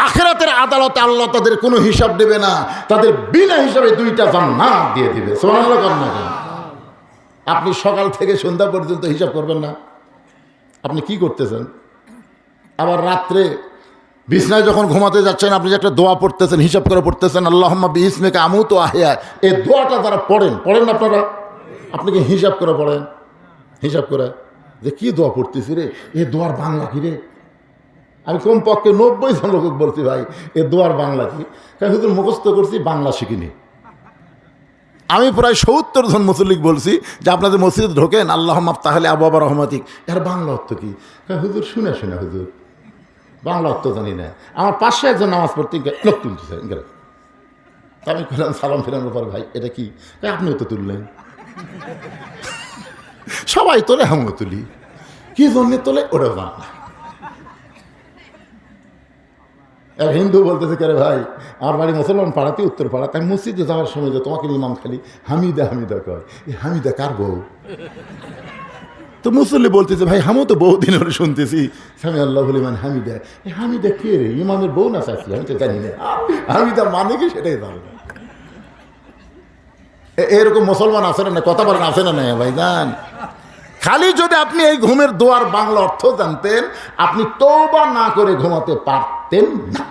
আখিরাতের আদালতে আল্লাহ তাদের কোনো হিসাব দেবে না, তাদের বিনা হিসাবে 2টা জান্নাত দিয়ে দিবে। সুবহানাল্লাহ। কর না কেন? আপনি সকাল থেকে সন্ধ্যা পর্যন্ত হিসাব করবেন না? আপনি কি করতেছেন? আবার রাত্রে বিছনায় যখন ঘুমাতে যাচ্ছেন, আপনি যে একটা দোয়া পড়তেছেন, হিসাব করে পড়তেছেন, আল্লাহুম্মা বিইসমিকা আমুতু ওয়া আহইয়া, এই দোয়াটা যারা পড়েন আপনারা, আপনি কি হিসাব করে পড়েন? হিসাব করে যে কি দোয়া পড়তেছি রে, এ দোয়ার বাংলা কি রে? আমি কমপক্ষে 90 জন লোক বলছি, ভাই এ দোয়ার বাংলা কি? কারণ শুধু মুখস্থ করছি, বাংলা শিখিনি। আমি প্রায় 70 জন মুসল্লিক বলছি যে আপনাদের মসজিদে ঢোকেন, আল্লাহুম্মা তাহলে আবওয়াবা রহমাতিক, এর বাংলা অর্থ কি? হুজুর শুনে হুজুর বাংলা অর্থ জানি না। আমার পাশে একজন নামাজ পড়তে লোক তুলতেছে, আমি বললাম সালাম ফিরানোর পর, ভাই এটা কি? আপনিও তো তুললেন। সবাই তোলে, আমিও তুলি, কি জন্য তোলে ওটাও জানা না। এক হিন্দু বলতেছে, কে রে ভাই, আমার বাড়ি মুসলমান পাড়াতে, উত্তর পাড়াতে, আমি মসজিদে যাওয়ার সময় যে তোমাকে ইমাম খালি হামিদা কয়, এই হামিদা কার বউ? তো মুসল্লি বলতেছে, ভাই আমিও তো বহুদিন হলে শুনতেছি সামি আল্লাহ লিমান হামিদা। এই হামিদা কে রে? ইমামের বউ না চাচ্ছি? আমি তো জানি না হামিদা মানে কি, সেটাই জানি না। এরকম মুসলমান আছে না? কথা বলেন, আছে না? ভাই জান, খালি যদি আপনি এই ঘুমের দোয়ার বাংলা অর্থ জানতেন, আপনি তওবা না করে ঘুমাতে পারতেন না।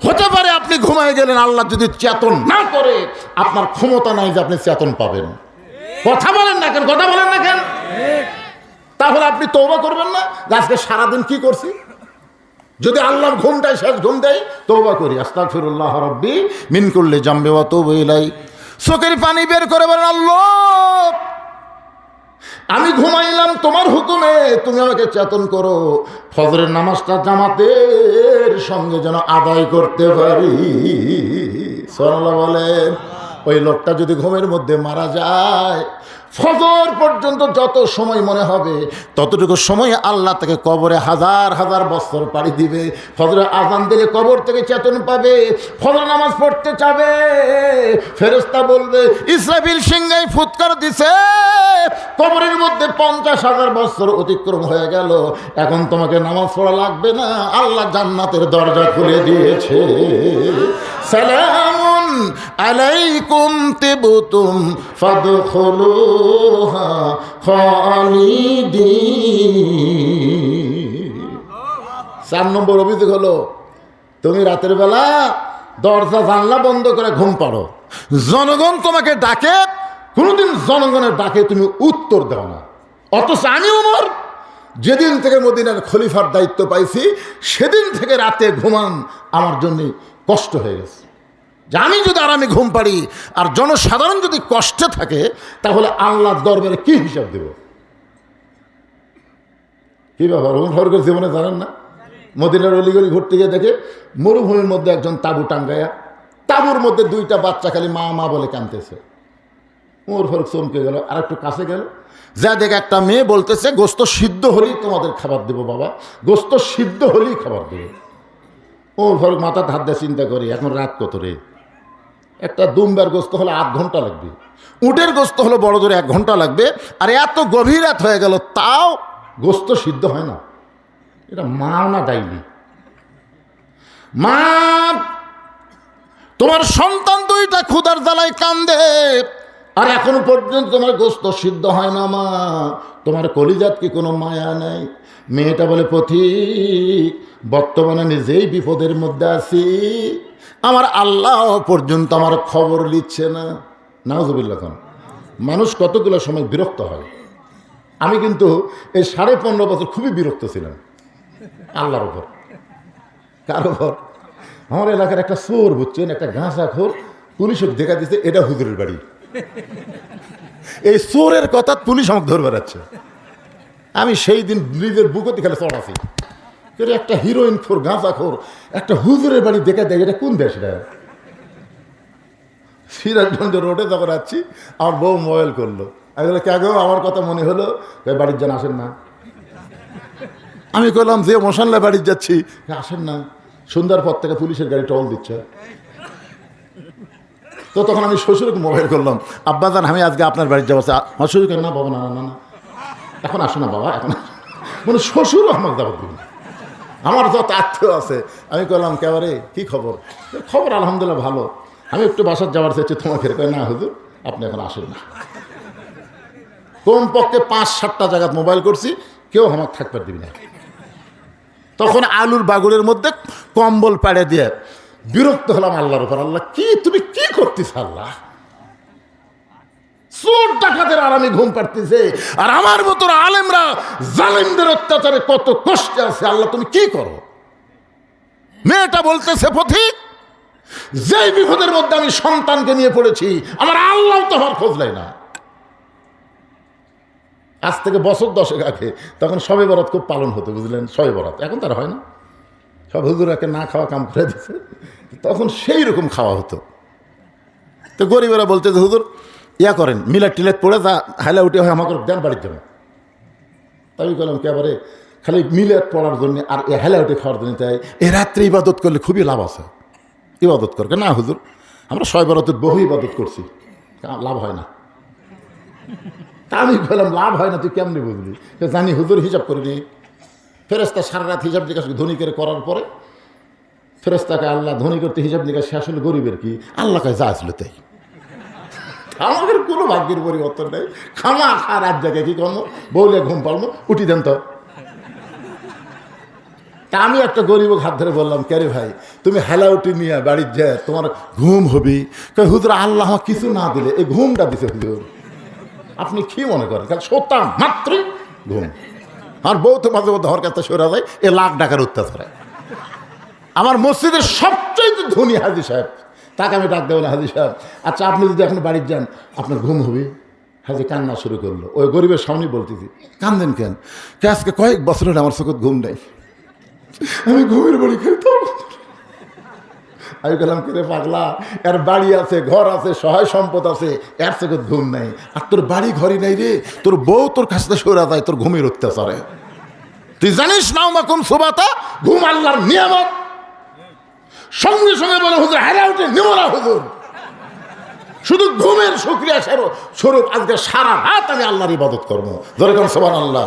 হতে পারে আপনি ঘুমায় গেলেন, আল্লাহ যদি চেতন না করে, আপনার ক্ষমতা নাই যে আপনি চেতন পাবেন। কথা বলেন না কেন? তাহলে আপনি তওবা করবেন না? আজকে সারাদিন কি করছি? যদি আল্লাহর ঘুমটাই শেষ ঘুম দেয়, তওবা করি, আস্তাগফিরুল্লাহ রাব্বি মিন কুল্লি জামবি ওয়া তুবু ইলাইহি। চোখের পানি বের করে বলেন, আল্লাহ আমি ঘুমাইলাম তোমার হুকুমে, তুমি আমাকে চেতন করো, ফজরের নামাজটা জামাতের সঙ্গে যেন আদায় করতে পারি। সুবহানাল্লাহ বলেন। ওই লোকটা যদি ঘুমের মধ্যে মারা যায়, ফজর পর্যন্ত যত সময় মনে হবে ততটুকু সময় আল্লাহ তাকে কবরে হাজার হাজার বছর পাড়ি দিবে। ফজরে আজান দিলে কবর থেকে চেতন পাবে, ফজর নামাজ পড়তে চাবে, ফেরেশতা বলবে ইসরাফিল সিংহায় ফুৎকার দিছে, কবরের মধ্যে 50,000 বছর অতিক্রম হয়ে গেল, এখন তোমাকে নামাজ পড়া লাগবে না, আল্লাহ জান্নাতের দরজা খুলে দিয়েছে। সালামুন আলাইকুম তিবতুম ফাদখুলুহা খালিদিন। 4 নম্বর অভিযোগ হলো, তুমি রাতের বেলা দরজা জানলা বন্ধ করে ঘুম পাড়ো, জনগণ তোমাকে ডাকে, কোনোদিন জনগণের ডাকে তুমি উত্তর দাও না। অথচ আমি ওমর যেদিন থেকে মদিনার খলিফার দায়িত্ব পাইছি, সেদিন থেকে রাতে ঘুমান আমার জন্য কষ্ট হয়ে গেছে। যে আমি যদি আরামে ঘুম পাড়ি আর জনসাধারণ যদি কষ্টে থাকে, তাহলে আল্লাহর দরবারে কি হিসাব দেব? কি ব্যাপার? ওমর ফারুকের জীবনে জানেন না? মদিনার অলিগলি ঘুরতে গিয়ে দেখে মরুভূমির মধ্যে একজন তাঁবু টাঙ্গায়া, তাঁবুর মধ্যে 2টা বাচ্চা খালি মা মা বলে কাঁদতেছে। ওমর ফারুক চমকে গেল, আর একটু কাছে গেল, যা দেখে একটা মেয়ে বলতেছে গোস্ত সিদ্ধ হলেই তোমাদের খাবার দেবো বাবা, গোস্ত সিদ্ধ হলেই খাবার দেবো। ওমর ফারুক মাথা হাত দিয়ে চিন্তা করি, এখন রাত কত রে, একটা দুম্বার গোস্ত হলে 8 ঘন্টা লাগবে, উটের গোস্ত হলো বড় জোরে 1 ঘন্টা লাগবে, আর এত গভীর রাত হয়ে গেল তাও গোস্ত সিদ্ধ হয় না। এটা মাও না ডাইনি? মা, তোমার সন্তান 2টা ক্ষুধার জ্বালায় কান্দে, আর এখনো পর্যন্ত তোমার গোস্ত সিদ্ধ হয় না মা, তোমার কলিজাত কি কোনো মায়া নাই? মেয়েটা বলে পথিক, বর্তমানে নিজেই বিপদের মধ্যে আছি, আমার আল্লাহ পর্যন্ত আমার খবর নিচ্ছে না। নাউজুবিল্লাহ। খান মানুষ কতগুলো সময় বিরক্ত হয়। আমি কিন্তু এই 15.5 বছর খুবই বিরক্ত ছিলাম আল্লাহর উপর। কার উপর? আমার এলাকার একটা চোর, বুঝছেন, একটা গাঁজাখোর, পুলিশ দেখা দিচ্ছে এটা হুজুরের বাড়ি। এই চোরের কথা পুলিশ আমাকে ধরে বেড়াচ্ছে। আমি সেই দিন নিজের বুকতে খেলে চড়াছি, একটা হিরোইন খোর, গাঁজাখোর, একটা হুজুরের বাড়ি দেখা দেয়, এটা কোন দেশ রে? সিরাজগঞ্জ রোডে যখন যাচ্ছি আমার বউ মোবাইল করলো, আমি বলে কে গো, আমার কথা মনে হলো, বাড়ির যান আসেন না? আমি বললাম যে মশাল্লা বাড়ির যাচ্ছি, আসেন না, সন্ধ্যার পর থেকে পুলিশের গাড়ি টল দিচ্ছে। তো তখন আমি শ্বশুরকে মোবাইল করলাম, আব্বা জান আমি আজকে আপনার বাড়ির যাবো। আমার শ্বশুর কেন? না বাবা, না না না, এখন আসো না বাবা, এখন মানে শ্বশুরও আমাকে যাবো দিন, আমার যত আত্মীয় আছে। আমি বললাম কেবারে কি খবর? খবর আলহামদুলিল্লাহ ভালো, আমি একটু বাসার যাওয়ার চাইছি তোমাকে। না হুজুর আপনি এখন আসেন না। কমপক্ষে 5-7টা জায়গায় মোবাইল করছি, কেউ আমাকে থাকবার দিবি না। তখন আলুর বাগুড়ের মধ্যে কম্বল পাড়ে দিয়ে বিরক্ত হলাম আল্লাহর উপর। আল্লাহ কি, তুমি কি করতেছ? আল্লাহ, চোর ডাকাতের আরামে ঘুম পাড়তেছে, আর আমার মতো আলেমরা জালেমদের অত্যাচারে কত কষ্টে আছে। আল্লাহ তুমি কি করো? মেয়েটা বলতেছে পথিক, যেই বিপদের মধ্যে আমি সন্তানকে নিয়ে পড়েছি, আমার আল্লাহ তো আমার খোঁজ নেয় না। আজ থেকে বছর 10 আগে তখন শবে বরাত খুব পালন হতো, বুঝলেন, শবে বরাত। এখন তার হয় না, সব হুজুরাকে না খাওয়া কাম করে দিচ্ছে, তখন সেই রকম খাওয়া হতো। তো গরিবেরা বলতে যে হুজুর ইয়া করেন, মিলাদ টিলাদ পড়ে যা হাইলা উঠে হয় আমাকে দেন বাড়ির জন্য। তাই বললাম কেবারে খালি মিলাদ পড়ার জন্য আর এ হেলা উঠে খাওয়ার জন্য, তাই এ রাত্রে ইবাদত করলে খুবই লাভ আছে, ইবাদত করবে না হুজুর, আমরা শবে বরাতের বহু ইবাদত করছি, লাভ হয় না। তা আমি বললাম লাভ হয় না তুই কেমনি বুঝলি? জানি হুজুর হিসাব করিনি। ফেরেস্তা সারা রাত হিসাব নিকাশ ধনী করে করার পরে ফেরেস্তাকে আল্লাহ ধনী করতে হিসাব নিকাশ শেষ হলে গরিবের কি? আল্লাহ কাছে যা আসলো তাই। আমাদের কোনো ভাগ্যের পরিবর্তন নেই, খামা খা রাত জায়গায় কি করবো, বউলে ঘুম পাড়বো, উঠি দেন তো। তা আমি একটা গরিব হাত ধরে বললাম কে রে ভাই, তুমি হেলা উঠি নিয়ে বাড়ির যায় তোমার ঘুম হবি? হুজুর আল্লাহ কিছু না দিলে এই ঘুমটা দিছে হুজুর। আপনি কি মনে করেন সত্যাম মাত্রই ঘুম? আর বউ তো মাঝে মধ্যে হর কাছে সরা যায়, এ লাখ টাকার অত্যাচারে। আমার মসজিদের সবচেয়ে ধনী হাজি সাহেব, তাকে আমি ডাক দেবো না, হাজি সাহেব আচ্ছা আপনি যদি এখন বাড়ির যান আপনার ঘুম হবে? হাজি কান্না শুরু করলো, ওই গরিবের সামনে বলতেছি, কান্দেন কেন? আজকে কয়েক বছর হলে আমার চোখে ঘুম নেই, আমি ঘুমের বাড়ি খেলতাম। আমি বললাম কে রে পাগলা, এর বাড়ি আছে, ঘর আছে, সহায় সম্পদ আছে, এর চোখে ঘুম নেই, আর তোর বাড়ি ঘরই নেই রে, তোর বউ তোর কাছে সরা যায় তোর ঘুমের অত্যাচারে। তুই জানিস না মাকুম সুবাতা, ঘুম আল্লাহর নিয়ামত। সঙ্গে সঙ্গে বলে হুজুর হেরা উঠে নিমরা হুজুর, শুধু ঘুমের শুকরিয়া স্বরূপ আজকে সারা রাত আমি আল্লাহর ইবাদত করবো। যেরকম সুবহানাল্লাহ।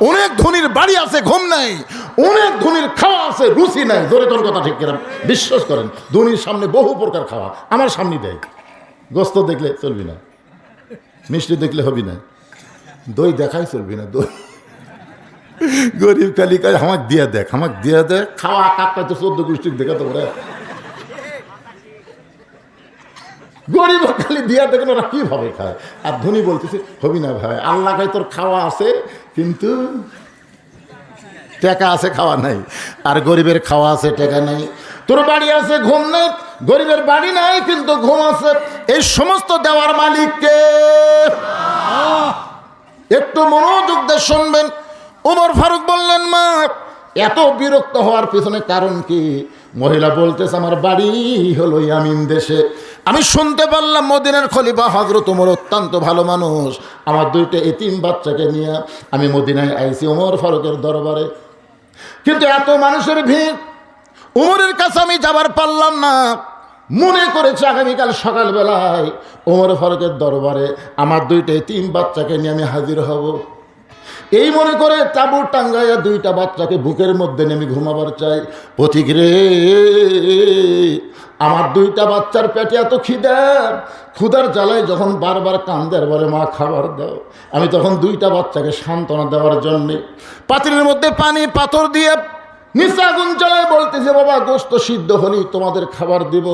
অনেক ধনীর বাড়ি আছে, ঘুম নাই, অনেক ধনীর খাওয়া আছে, রুচি নাই। যেরকম কথা ঠিক কিনা বিশ্বাস করেন, ধনীর সামনে বহু প্রকার খাওয়া আমার সামনে দেয়, গোস্ত দেখলে চলবি না, মিষ্টি দেখলে হবি না, দই দেখাই চলবি না, দই গরিব কালিকায় আমাকে দিয়ে দেখ, আমাকে দিয়ে দেখ, খাওয়া কাপটা তো 14 গোষ্ঠীর দেখা তো ওরা গরিব খালি দিয়া দেখেন ওরা কিভাবে খায়। আর ধনী বলতেছে হবি না ভাই, আল্লাহ খাই তোর খাওয়া আছে কিন্তু টাকা আছে, খাওয়া নাই। আর গরিবের খাওয়া আছে, টাকা নাই। তোর বাড়ি আছে, ঘুম নেই। গরিবের বাড়ি নাই কিন্তু ঘুম আছে। এই সমস্ত দেওয়ার মালিককে একটু মনোযোগ দিয়ে শুনবেন। ওমর ফারুক বললেন মা, এত বিরক্ত হওয়ার পিছনে কারণ কি? মহিলা বলতেছে আমার বাড়ি হলো ইয়ামিন দেশে। আমি শুনতে পারলাম মদিনার খলিফা হযরত ওমর অত্যন্ত ভালো মানুষ, আমার দুইটা এতিম বাচ্চাকে নিয়ে আমি মদিনায় আইছি ওমর ফারুকের দরবারে। কিন্তু এত মানুষের ভিড়, ওমরের কাছে আমি যাবার পারলাম না। মনে করেছে আগামীকাল সকালবেলায় ওমর ফারুকের দরবারে আমার দুইটা এতিম বাচ্চাকে নিয়ে আমি হাজির হব। এই মনে করে তাঁবু টাঙ্গাইয়া দুইটা বাচ্চাকে বুকের মধ্যে নেমে ঘুমাবার চাই। পথিক রে, আমার দুইটা বাচ্চার পেটে এত ক্ষুধার জ্বালায় যখন বারবার কান্দে আর বলে মা খাবার দাও, আমি তখন দুইটা বাচ্চাকে সান্ত্বনা দেওয়ার জন্যে পাতিলের মধ্যে পানি পাথর দিয়ে নিচে আগুন জ্বালায় বলতেছে বাবা গোস্ত সিদ্ধ হলেই তোমাদের খাবার দিব।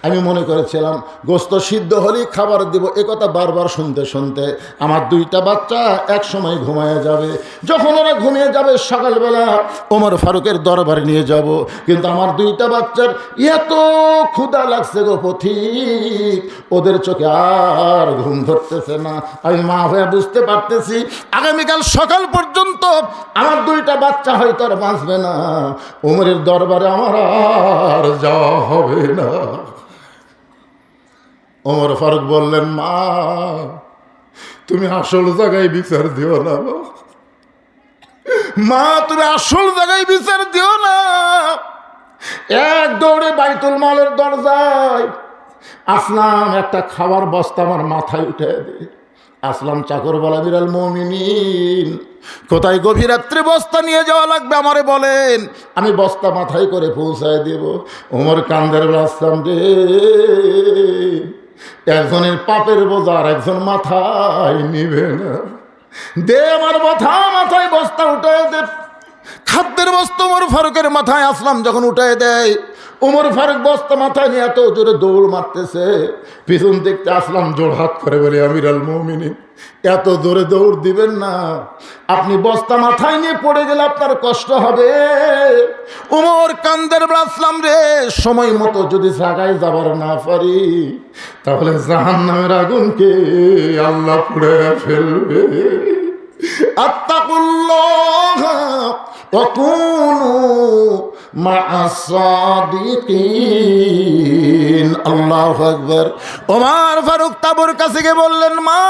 আমি মনে করেছিলাম গোস্ত সিদ্ধ হলেই খাবার দিব, একথা বারবার শুনতে শুনতে আমার দুইটা বাচ্চা এক সময় ঘুমিয়ে যাবে। যখন ওরা ঘুমিয়ে যাবে সকালবেলা ওমর ফারুকের দরবারে নিয়ে যাব। কিন্তু আমার দুইটা বাচ্চার এত ক্ষুধা লাগছে গো পথিক, ওদের চোখে আর ঘুম ধরতেছে না। আমি মা হয়ে বুঝতে পারতেছি আগামীকাল সকাল পর্যন্ত আমার দুইটা বাচ্চা হয়তো আর বাঁচবে না। ওমরের দরবারে আমার আর যাওয়া হবে না। ওমর ফারুক বললেন মা তুমি আসল জায়গায় বিচার দিও না, মা তুমি আসল জায়গায় বিচার দিও না। এক দৌড়ে বাইতুল মালের দরজায় আসলাম, একটা খাবার বস্তা আমার মাথায় উঠে দে। আসলাম চাকর বলা বিরাল মুমিনিন, কোথায় গভীর রাত্রে বস্তা নিয়ে যাওয়া লাগবে আমারে বলেন, আমি বস্তা মাথায় করে পৌঁছায় দেব। ওমর কান্দের আসলাম রে, একজনের পাপের বোঝা আর একজন মাথায় নিবে না, দে আমার মাথায় বস্তা উঠে দে। খাদ্যের বস্তা ওমর ফারুকের মাথায় আসলাম যখন উঠে দেয়, ওমর ফারুক বস্তা মাথায় নিয়ে এত জোরে দৌড় মারতেছে, পিছন দেখতে আসলাম জোর হাত করে বলে আমিরুল মুমিনিন এত জোরে দৌড় দিবেন না, আপনি বস্তা মাথায় নিয়ে পড়ে গেলে আপনার কষ্ট হবে। ওমর কান্দের আসলাম রে, সময় মতো যদি জায়গায় যাবার না পারি তাহলে জাহান্নামের আগুনকে আল্লাহ পুড়ে ফেলবে। আত্তাকুল্লাহ ওয়া কুনু মা'আস সাদিকিন। আল্লাহু আকবার। ওমর ফারুক তাবুর কাছে গিয়ে বললেন মা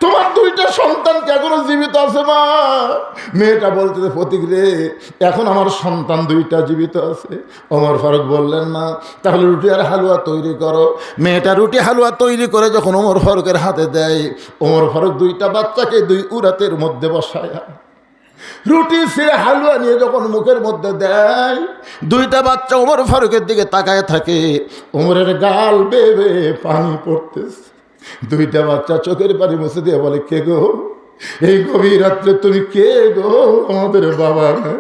তোমার দুইটা সন্তান কি এখনো জীবিত আছে মা? মেয়েটা বলতেছে ফতিক রে এখন আমার সন্তান দুইটা জীবিত আছে। ওমর ফারুক বললেন না তাহলে রুটি আর হালুয়া তৈরি করো। মেয়েটা রুটি হালুয়া তৈরি করে যখন ওমর ফারুকের হাতে দেয়, ওমর ফারুক দুইটা বাচ্চাকে দুই উরাতের মধ্যে বসায়া রুটি ছিঁড়ে হালুয়া নিয়ে যখন মুখের মধ্যে দেয়, দুইটা বাচ্চা ওমর ফারুকের দিকে তাকায় থাকে, ওমরের গাল বেয়ে বেয়ে পানি পড়তেছে। দুইটা বাচ্চা চোখের পানি মুছে দিয়ে বলে কে গো এই গভীর রাত্রে তুমি কে গো? আমাদের বাবা নাই,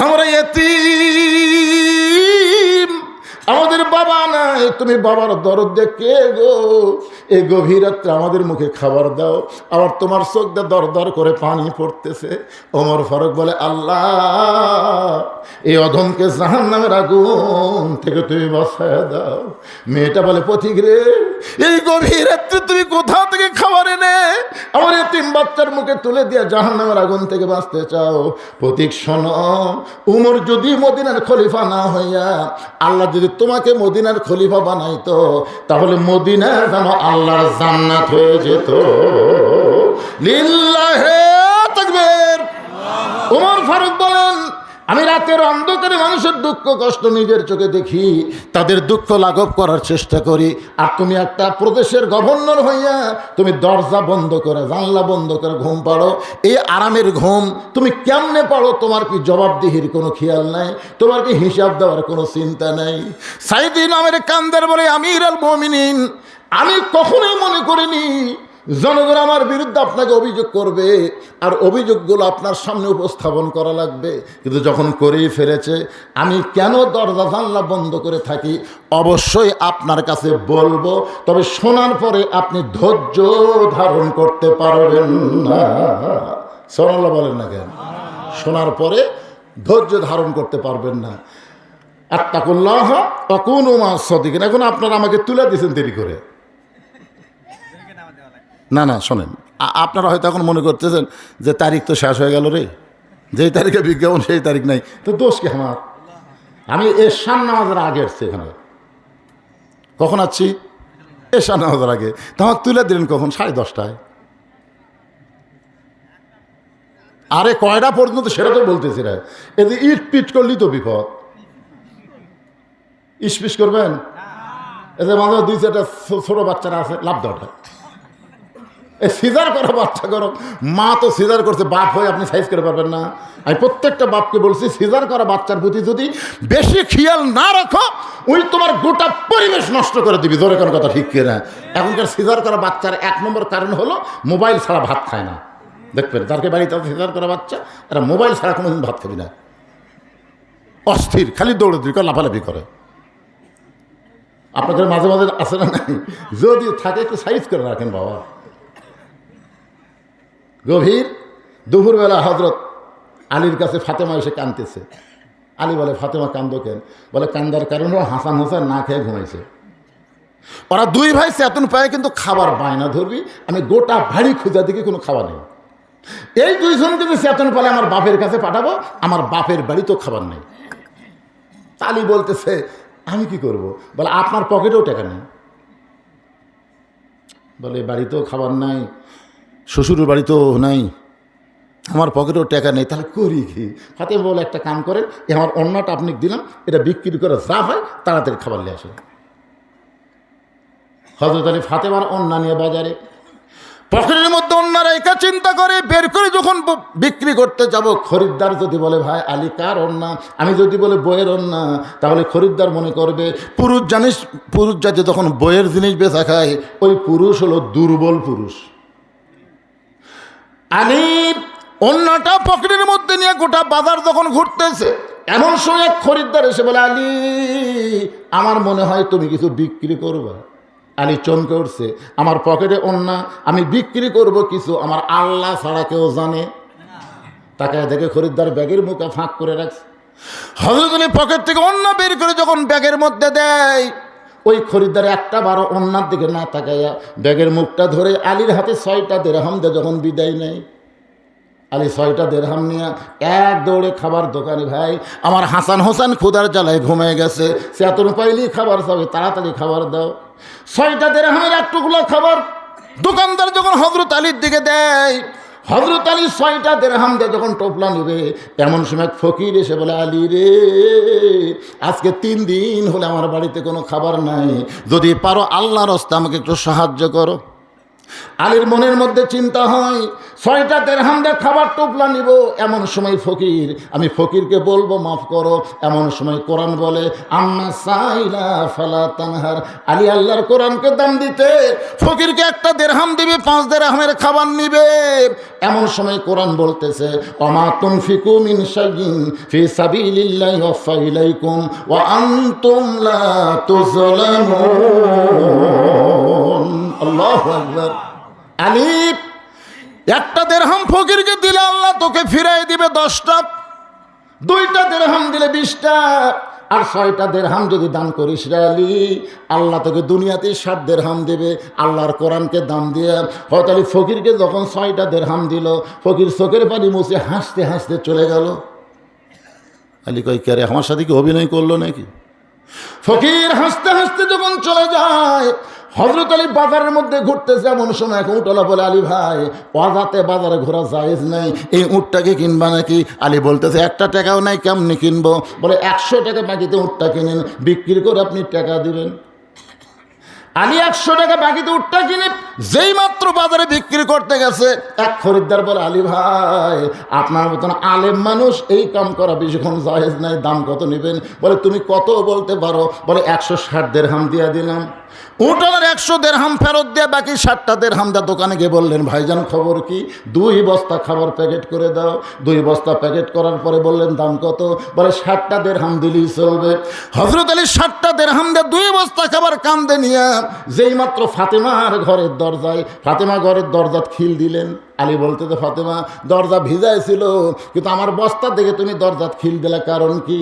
আমরা এতিম, আমাদের বাবা নাই, তুমি বাবার দরদ দিয়ে কে গো? এই গভীর রাত্রে আমাদের মুখে খাবার দাও। আবার তোমার চোখ দিয়ে দর দর করে পানি পড়তেছে। ওমর ফারুক বলে আল্লাহ এই অধমকে জাহান্নামের আগুন থেকে তুমি বাঁচায় দাও। মেয়েটা বলে পথিক রে এই গভীর রাত্রে তুমি কোথা থেকে খাবার এনে আমার এতিম বাচ্চার মুখে তুলে দিয়ে জাহান্নামের আগুন থেকে বাঁচতে চাও? পথিক শোনো, উমর যদি মদিনার খলিফা না হইয়া আল্লাহ যদি তোমাকে মদিনার খলিফা বানাইতো তাহলে মদিনা যেন আল্লাহর জান্নাত হয়ে যেত। লিল্লাহে তাকবীর। ওমর ফারুক বলেন আমি রাতের অন্ধকারে মানুষের দুঃখ কষ্ট নিজের চোখে দেখি, তাদের দুঃখ লাঘব করার চেষ্টা করি। আর তুমি একটা প্রদেশের গভর্নর হইয়া তুমি দরজা বন্ধ করে জানলা বন্ধ করে ঘুম পাড়ো, এই আরামের ঘুম তুমি কেমনে পাড়ো? তোমার কি জবাবদিহির কোনো খেয়াল নাই? তোমার কি হিসাব দেওয়ার কোনো চিন্তা নাই? সাইদি নামের কান্দার বলে আমিরুল মুমিনিন আমি কখনোই মনে করিনি জনগণ আমার বিরুদ্ধে আপনাকে অভিযোগ করবে আর অভিযোগগুলো আপনার সামনে উপস্থাপন করা লাগবে, কিন্তু যখন করেই ফেলেছে আমি কেন দরজা জানলা বন্ধ করে থাকি অবশ্যই আপনার কাছে বলবো, তবে শোনার পরে আপনি ধৈর্য ধারণ করতে পারবেন না। সুবহানাল্লাহ বলেন না কেন? শোনার পরে ধৈর্য ধারণ করতে পারবেন না। আত্তাকুল্লাহ ওয়া কুনু মা'আস সাদিকিন। এখন আপনারা আমাকে তুলে দিয়েছেন দেরি করে। না না শোনেন, আপনারা হয়তো এখন মনে করতেছেন যে তারিখ তো শেষ হয়ে গেল রে, যেই তারিখে বিজ্ঞাপন সেই তারিখ নাই, তো দোষ কি আমার? আমি এশার নামাজের আগে আসছি এখানে। কখন আসছি? এশার নামাজের আগে। তো আমার তুলে দিলেন কখন? 10:30টায়। আরে কয়টা পর্যন্ত সেটা তো বলতেছি রে। এতে ইট পিট করলি তো বিপদ। ইস্পিস করবেন? এতে মাঝে 2-4টা ছোট বাচ্চারা আছে, লাভ দেওয়াটা এই সিজার করা বাচ্চা করো। মা তো সিজার করছে, বাপ হয়ে আপনি সাইজ করে পারবেন না। আমি প্রত্যেকটা বাপকে বলছি, সিজার করা বাচ্চার প্রতি যদি বেশি খেয়াল না রাখো, ওই তোমার গোটা পরিবেশ নষ্ট করে দিবি। জোরে কোনো কথা ঠিক কিনা? এখনকার সিজার করা বাচ্চার 1 নম্বর কারণ হলো মোবাইল ছাড়া ভাত খায় না। দেখবেন যাকে বাড়িতে সিজার করা বাচ্চা, এরা মোবাইল ছাড়া কোনোদিন ভাত খাবি না। অস্থির, খালি দৌড়াদৌড়ি করে, লাফালাফি করে। আপনাদের মাঝে মাঝে আছে না নাই? যদি থাকে একটু সাইজ করে রাখেন বাবা। গভীর দুপুরবেলা হজরত আলীর কাছে ফাতেমা এসে কাঁদতেছে। আলী বলে, ফাতেমা কান্দো কেন? বলে, কান্দার কারণ হাসান হোসেন না খেয়ে ঘুমাইছে। ওরা 2 ভাই চেতন পায়, কিন্তু খাবার বায়না ধরবি। আমি গোটা ভারী খুঁজা দিকে কোনো খাবার নেই। এই 2 জন যদি চেতন পালে আমার বাপের কাছে পাঠাবো, আমার বাপের বাড়িতেও খাবার নেই। আলী বলতেছে, আমি কি করব? বলে, আপনার পকেটেও টাকা নেই। বলে, বাড়িতেও খাবার নাই, শ্বশুরের বাড়িতেও নাই, আমার পকেটেও টাকা নেই, তাহলে করি কি? ফাতেমা বলে, একটা কাম করেন, আমার অন্যটা আপনি দিলাম, এটা বিক্রি করে যা হয় তাড়াতাড়ি খাবার নিয়ে আসে। হযরত আলী ফাতেমার অন্য নিয়ে বাজারে, পকেটের মধ্যে অন্য রেখা চিন্তা করে বের করে যখন বিক্রি করতে যাব, খরিদ্দার যদি বলে, ভাই আলী কার অন্যা? আমি যদি বলে বইয়ের অন্যা, তাহলে খরিদ্দার মনে করবে পুরুষ জানিস, পুরুষ জাতি যখন বইয়ের জিনিস বেচা খায়, ওই পুরুষ হলো দুর্বল পুরুষ। আলী অন্যটা পকেটের মধ্যে নিয়ে গোটা বাজার যখন ঘুরতেছে, এমন সময় এক খরিদ্দার এসে বলে, আলী আমার মনে হয় তুমি কিছু বিক্রি করবা। আলী চমকে উঠছে, আমার পকেটে অন্য, আমি বিক্রি করব কিছু, আমার আল্লাহ ছাড়া কেউ জানে? তাকায় দেখে খরিদ্দার ব্যাগের মুখে ফাঁক করে রাখছে। হযরত আলী পকেট থেকে অন্য বের করে যখন ব্যাগের মধ্যে দেয়, ওই খরিদ্দার একটা বারো অন্যার দিকে না তাকাইয়া ব্যাগের মুখটা ধরে আলীর হাতে 6টা দিরহাম দিয়ে যখন বিদায় নেয়, আলী 6টা দিরহাম নিয়ে এক দৌড়ে খাবার দোকানে, ভাই আমার হাসান হোসেন ক্ষুধার জ্বালায় ঘুমিয়ে গেছে, সে এত পাইলেই খাবার চাবে, তাড়াতাড়ি খাবার দাও। 6টা দিরহামের একটুগুলো খাবার দোকানদার যখন হযরত আলীর দিকে দেয়, হযরত আলী 6টা দিরহাম দিয়ে যখন টোপলা নেবে, এমন সময় ফকির এসে বলে, আলী রে, আজকে 3 দিন হলে আমার বাড়িতে কোনো খাবার নাই, যদি পারো আল্লাহর রাস্তে আমাকে একটু সাহায্য করো। আলীর মনের মধ্যে চিন্তা হয়, 6টা দিরহাম দিয়ে খাবার টোপলা নিব, এমন সময় ফকির, আমি ফকিরকে বলবো মাফ করো। এমন সময় কোরআন বলে, আম্মা সাইলা ফালা তানহার। আলী আল্লাহর কোরআনকে দাম দিতে ফকিরকে 1টা দিরহাম দিবে, 5 দিরহামের খাবার নিবে। এমন সময় কোরআন বলতেছে, ওমা তুনফিকু মিন শাইইন ফি সাবিলিল্লাহি ওয়াফা ইলাইকুম ওয়া আনতুম লা তুযলামুন। আল্লাহু আকবার। আলী 1টা দিরহাম ফকিরকে দিলে আল্লাহ তোকে ফিরাই দিবে 10টা, 2টা দিরহাম দিলে 20টা, আর 6টা দিরহাম যদি দান করিস রে আলী, আল্লাহ তোকে দুনিয়াতে 60 দিরহাম দেবে। আল্লাহর কোরআনকে দাম দিয়ে হযরত আলী ফকিরকে যখন 6টা দিরহাম দিল, ফকির চোখের পানি মুছে হাসতে হাসতে চলে গেল। আলী কই, কে রে, আমার সাথে কি অভিনয় করলো নাকি? ফকির হাসতে হাসতে যখন চলে যায়, হযরত আলী বাজারের মধ্যে ঘুরতেছে, এমন সময় এক উটওয়ালা বলে, আলী ভাই, অজাতে বাজারে ঘোরা জায়েজ নাই, এই উটটাকে কিনবা নাকি? আলী বলতেছে, 1টা টাকাও নাই, কেমনি কিনবো? বলে, 100 টাকা বাকিতে উটটা কিনেন, বিক্রি করে আপনি টাকা দিবেন। আলী 100 টাকা বাকিতে উটটা কিনে যেই মাত্র বাজারে বিক্রি করতে গেছে, এক খরিদ্দার বলে, আলী ভাই, আপনার মতন আলেম মানুষ এই কাম করা বেশিক্ষণ জায়েজ নাই, দাম কত নেবেন? বলে, তুমি কত বলতে পারো? বলে, 160 দিরহাম দিয়ে দিলাম। উটওয়ালার 100 দিরহাম ফেরত দিয়ে বাকি 60টা দিরহাম দা দোকানে গিয়ে বললেন, ভাইজান খবর কি? 2 বস্তা খাবার প্যাকেট করে দাও। 2 বস্তা প্যাকেট করার পরে বললেন, দাম কত? বলে, 60টা দিরহাম দিলেই চলবে। হযরত আলী 60টা দিরহাম দিয়ে 2 বস্তা খাবার কান্দে নিয়ে যেই মাত্র ফাতেমার ঘরের দরজায়, ফাতেমা ঘরের দরজা খিল দিলেন। আলী বলতে, তো ফাতেমা, দরজা ভিজাই ছিল, কিন্তু আমার বস্তা দেখে তুমি দরজা খিল দিলে, কারণ কি?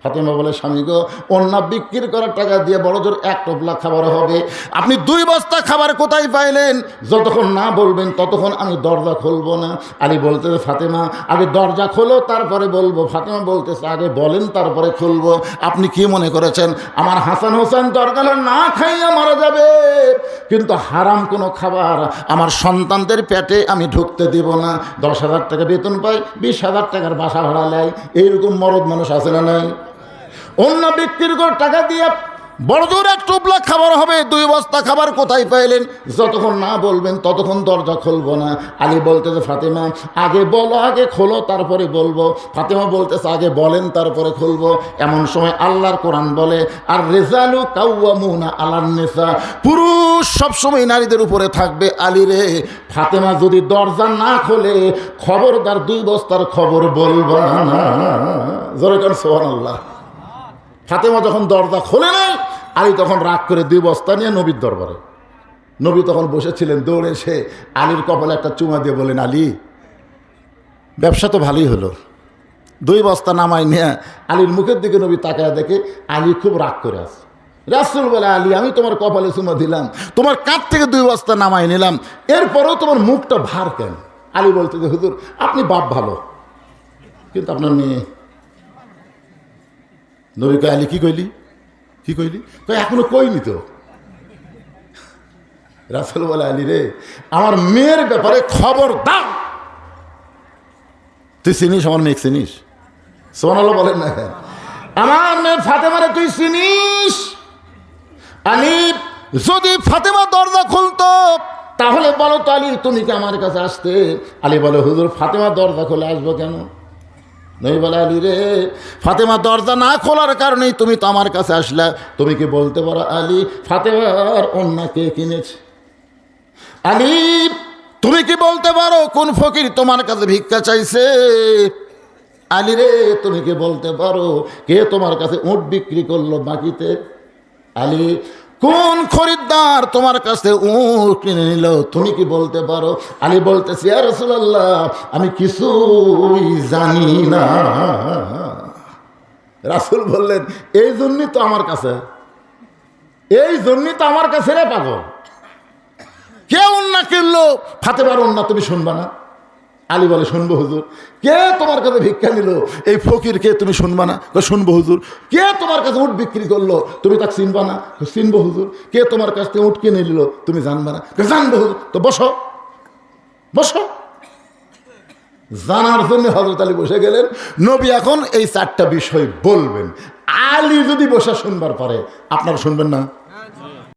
ফাতেমা বলে, স্বামী গো, ওন্না বিক্রি করার টাকা দিয়ে বড় জোর 1 টোপলা খাবার হবে, আপনি 2 বস্তা খাবার কোথায় পাইলেন? যতক্ষণ না বলবেন ততক্ষণ আমি দরজা খুলবো না। আলী বলতেছে, ফাতেমা আগে দরজা খোলো তারপরে বলবো। ফাতেমা বলতেছে, আগে বলেন তারপরে খুলবো। আপনি কি মনে করেছেন আমার হাসান হোসেন দরকার না খাইয়া মারা যাবে, কিন্তু হারাম কোনো খাবার আমার সন্তানদের পেটে আমি ঢুকতে দিব না। 10,000 টাকা বেতন পাই, 20,000 টাকার বাসা ভাড়া নেয়, এইরকম মরদ মানুষ আছে না নাই? অন্য বিক্রির করে টাকা দিয়ে বড় জোর 1 টোপলা খাবার হবে, 2 বস্তা খাবার কোথায় পাইলেন? যতক্ষণ না বলবেন ততক্ষণ দরজা খুলবো না। আলী বলতেছে, ফাতেমা আগে বলো, আগে খোলো তারপরে বলবো। ফাতেমা বলতেছে, আগে বলেন তারপরে খুলবো। এমন সময় আল্লাহর কোরআন বলে, আর রিজালু কাওয়ামুনা আলান নিসা, পুরুষ সবসময় নারীদের উপরে থাকবে। আলী রে, ফাতেমা যদি দরজা না খোলে খবরদার 2 বস্তার খবর বলবো না। জোরে কান সুবহানাল্লাহ। ফাতেমা যখন দরজা খোলে নাই, আলী তখন রাগ করে 2 বস্তা নিয়ে নবীর দরবারে। নবী তখন বসেছিলেন, দৌড়ে এসে আলীর কপালে একটা চুমা দিয়ে বলেন, আলী ব্যবসা তো ভালোই হলো। 2 বস্তা নামাই নিয়ে আলীর মুখের দিকে নবী তাকায় দেখে আলী খুব রাগ করে আছে। রাসূল বলে, আলী আমি তোমার কপালে চুমা দিলাম, তোমার কাঁধ থেকে 2 বস্তা নামাই নিলাম, এরপরেও তোমার মুখটা ভার কেন? আলী বলতে যে, হুজুর আপনি বাপ ভালো, কিন্তু আপনার মেয়ে। নবী কয়, আলী কি কইলি? কি কইলি? কই এখনো কইনি তো। রাসূল বলে, আলী রে, আমার মেয়ের ব্যাপারে খবর দাও। তুই চিনিস আমার মেয়ে? চিনিস? সুবহানাল্লাহ বলেন না কেন? আমার মেয়ে ফাতেমারে তুই চিনিস? আলী যদি ফাতেমা দরজা খুলতো তাহলে বলো তো, আলী তুমি কি আমার কাছে আসতে? আলী বলে, হুজুর ফাতেমা দরজা খুলে আসবো কেন? নবী বলে, আলী রে, ফাতেমা দরজা না খোলার কারণেই তুমি তো আমার কাছে আসলা। তুমি কি বলতে পারো আলী ফাতেমার ওন্না কে কিনেছে? আলী তুমি কি বলতে পারো কোন ফকির তোমার কাছে ভিক্ষা চাইছে? আলী রে, তুমি কি বলতে পারো কে তোমার কাছে উট বিক্রি করলো বাকিতে? আলী কোন খরিদ্দার তোমার কাছে উট কিনে নিল? তুমি কি বলতে পারো? আলী বলতেছি, ইয়া রাসূলুল্লাহ আমি কিছুই জানি না। রাসূল বললেন, এই জন্যই তো আমার কাছে, এই জন্যই তো আমার কাছে রে পাগল। কে ওন্না কিনলো? ফাতেমার ওন্না তুমি শুনবা না? আলী বলে, শুনবো হুজুর। কে তোমার কাছে ভিক্ষা নিল? এই ফকির কে, তুমি শুনবা না? শুনবো হুজুর। কে তোমার কাছে উট বিক্রি করলো? তুমি তাকে চিনবা না? চিনবো হুজুর। কে তোমার কাছ থেকে উট কিনে নিল? তুমি জানবা না? জানবো হুজুর। তো বসো, বসো। জানার জন্য হযরত আলী বসে গেলেন। নবী এখন এই 4টা বিষয় বলবেন। আলী যদি বসে শুনবার পারে, আপনারা শুনবেন না?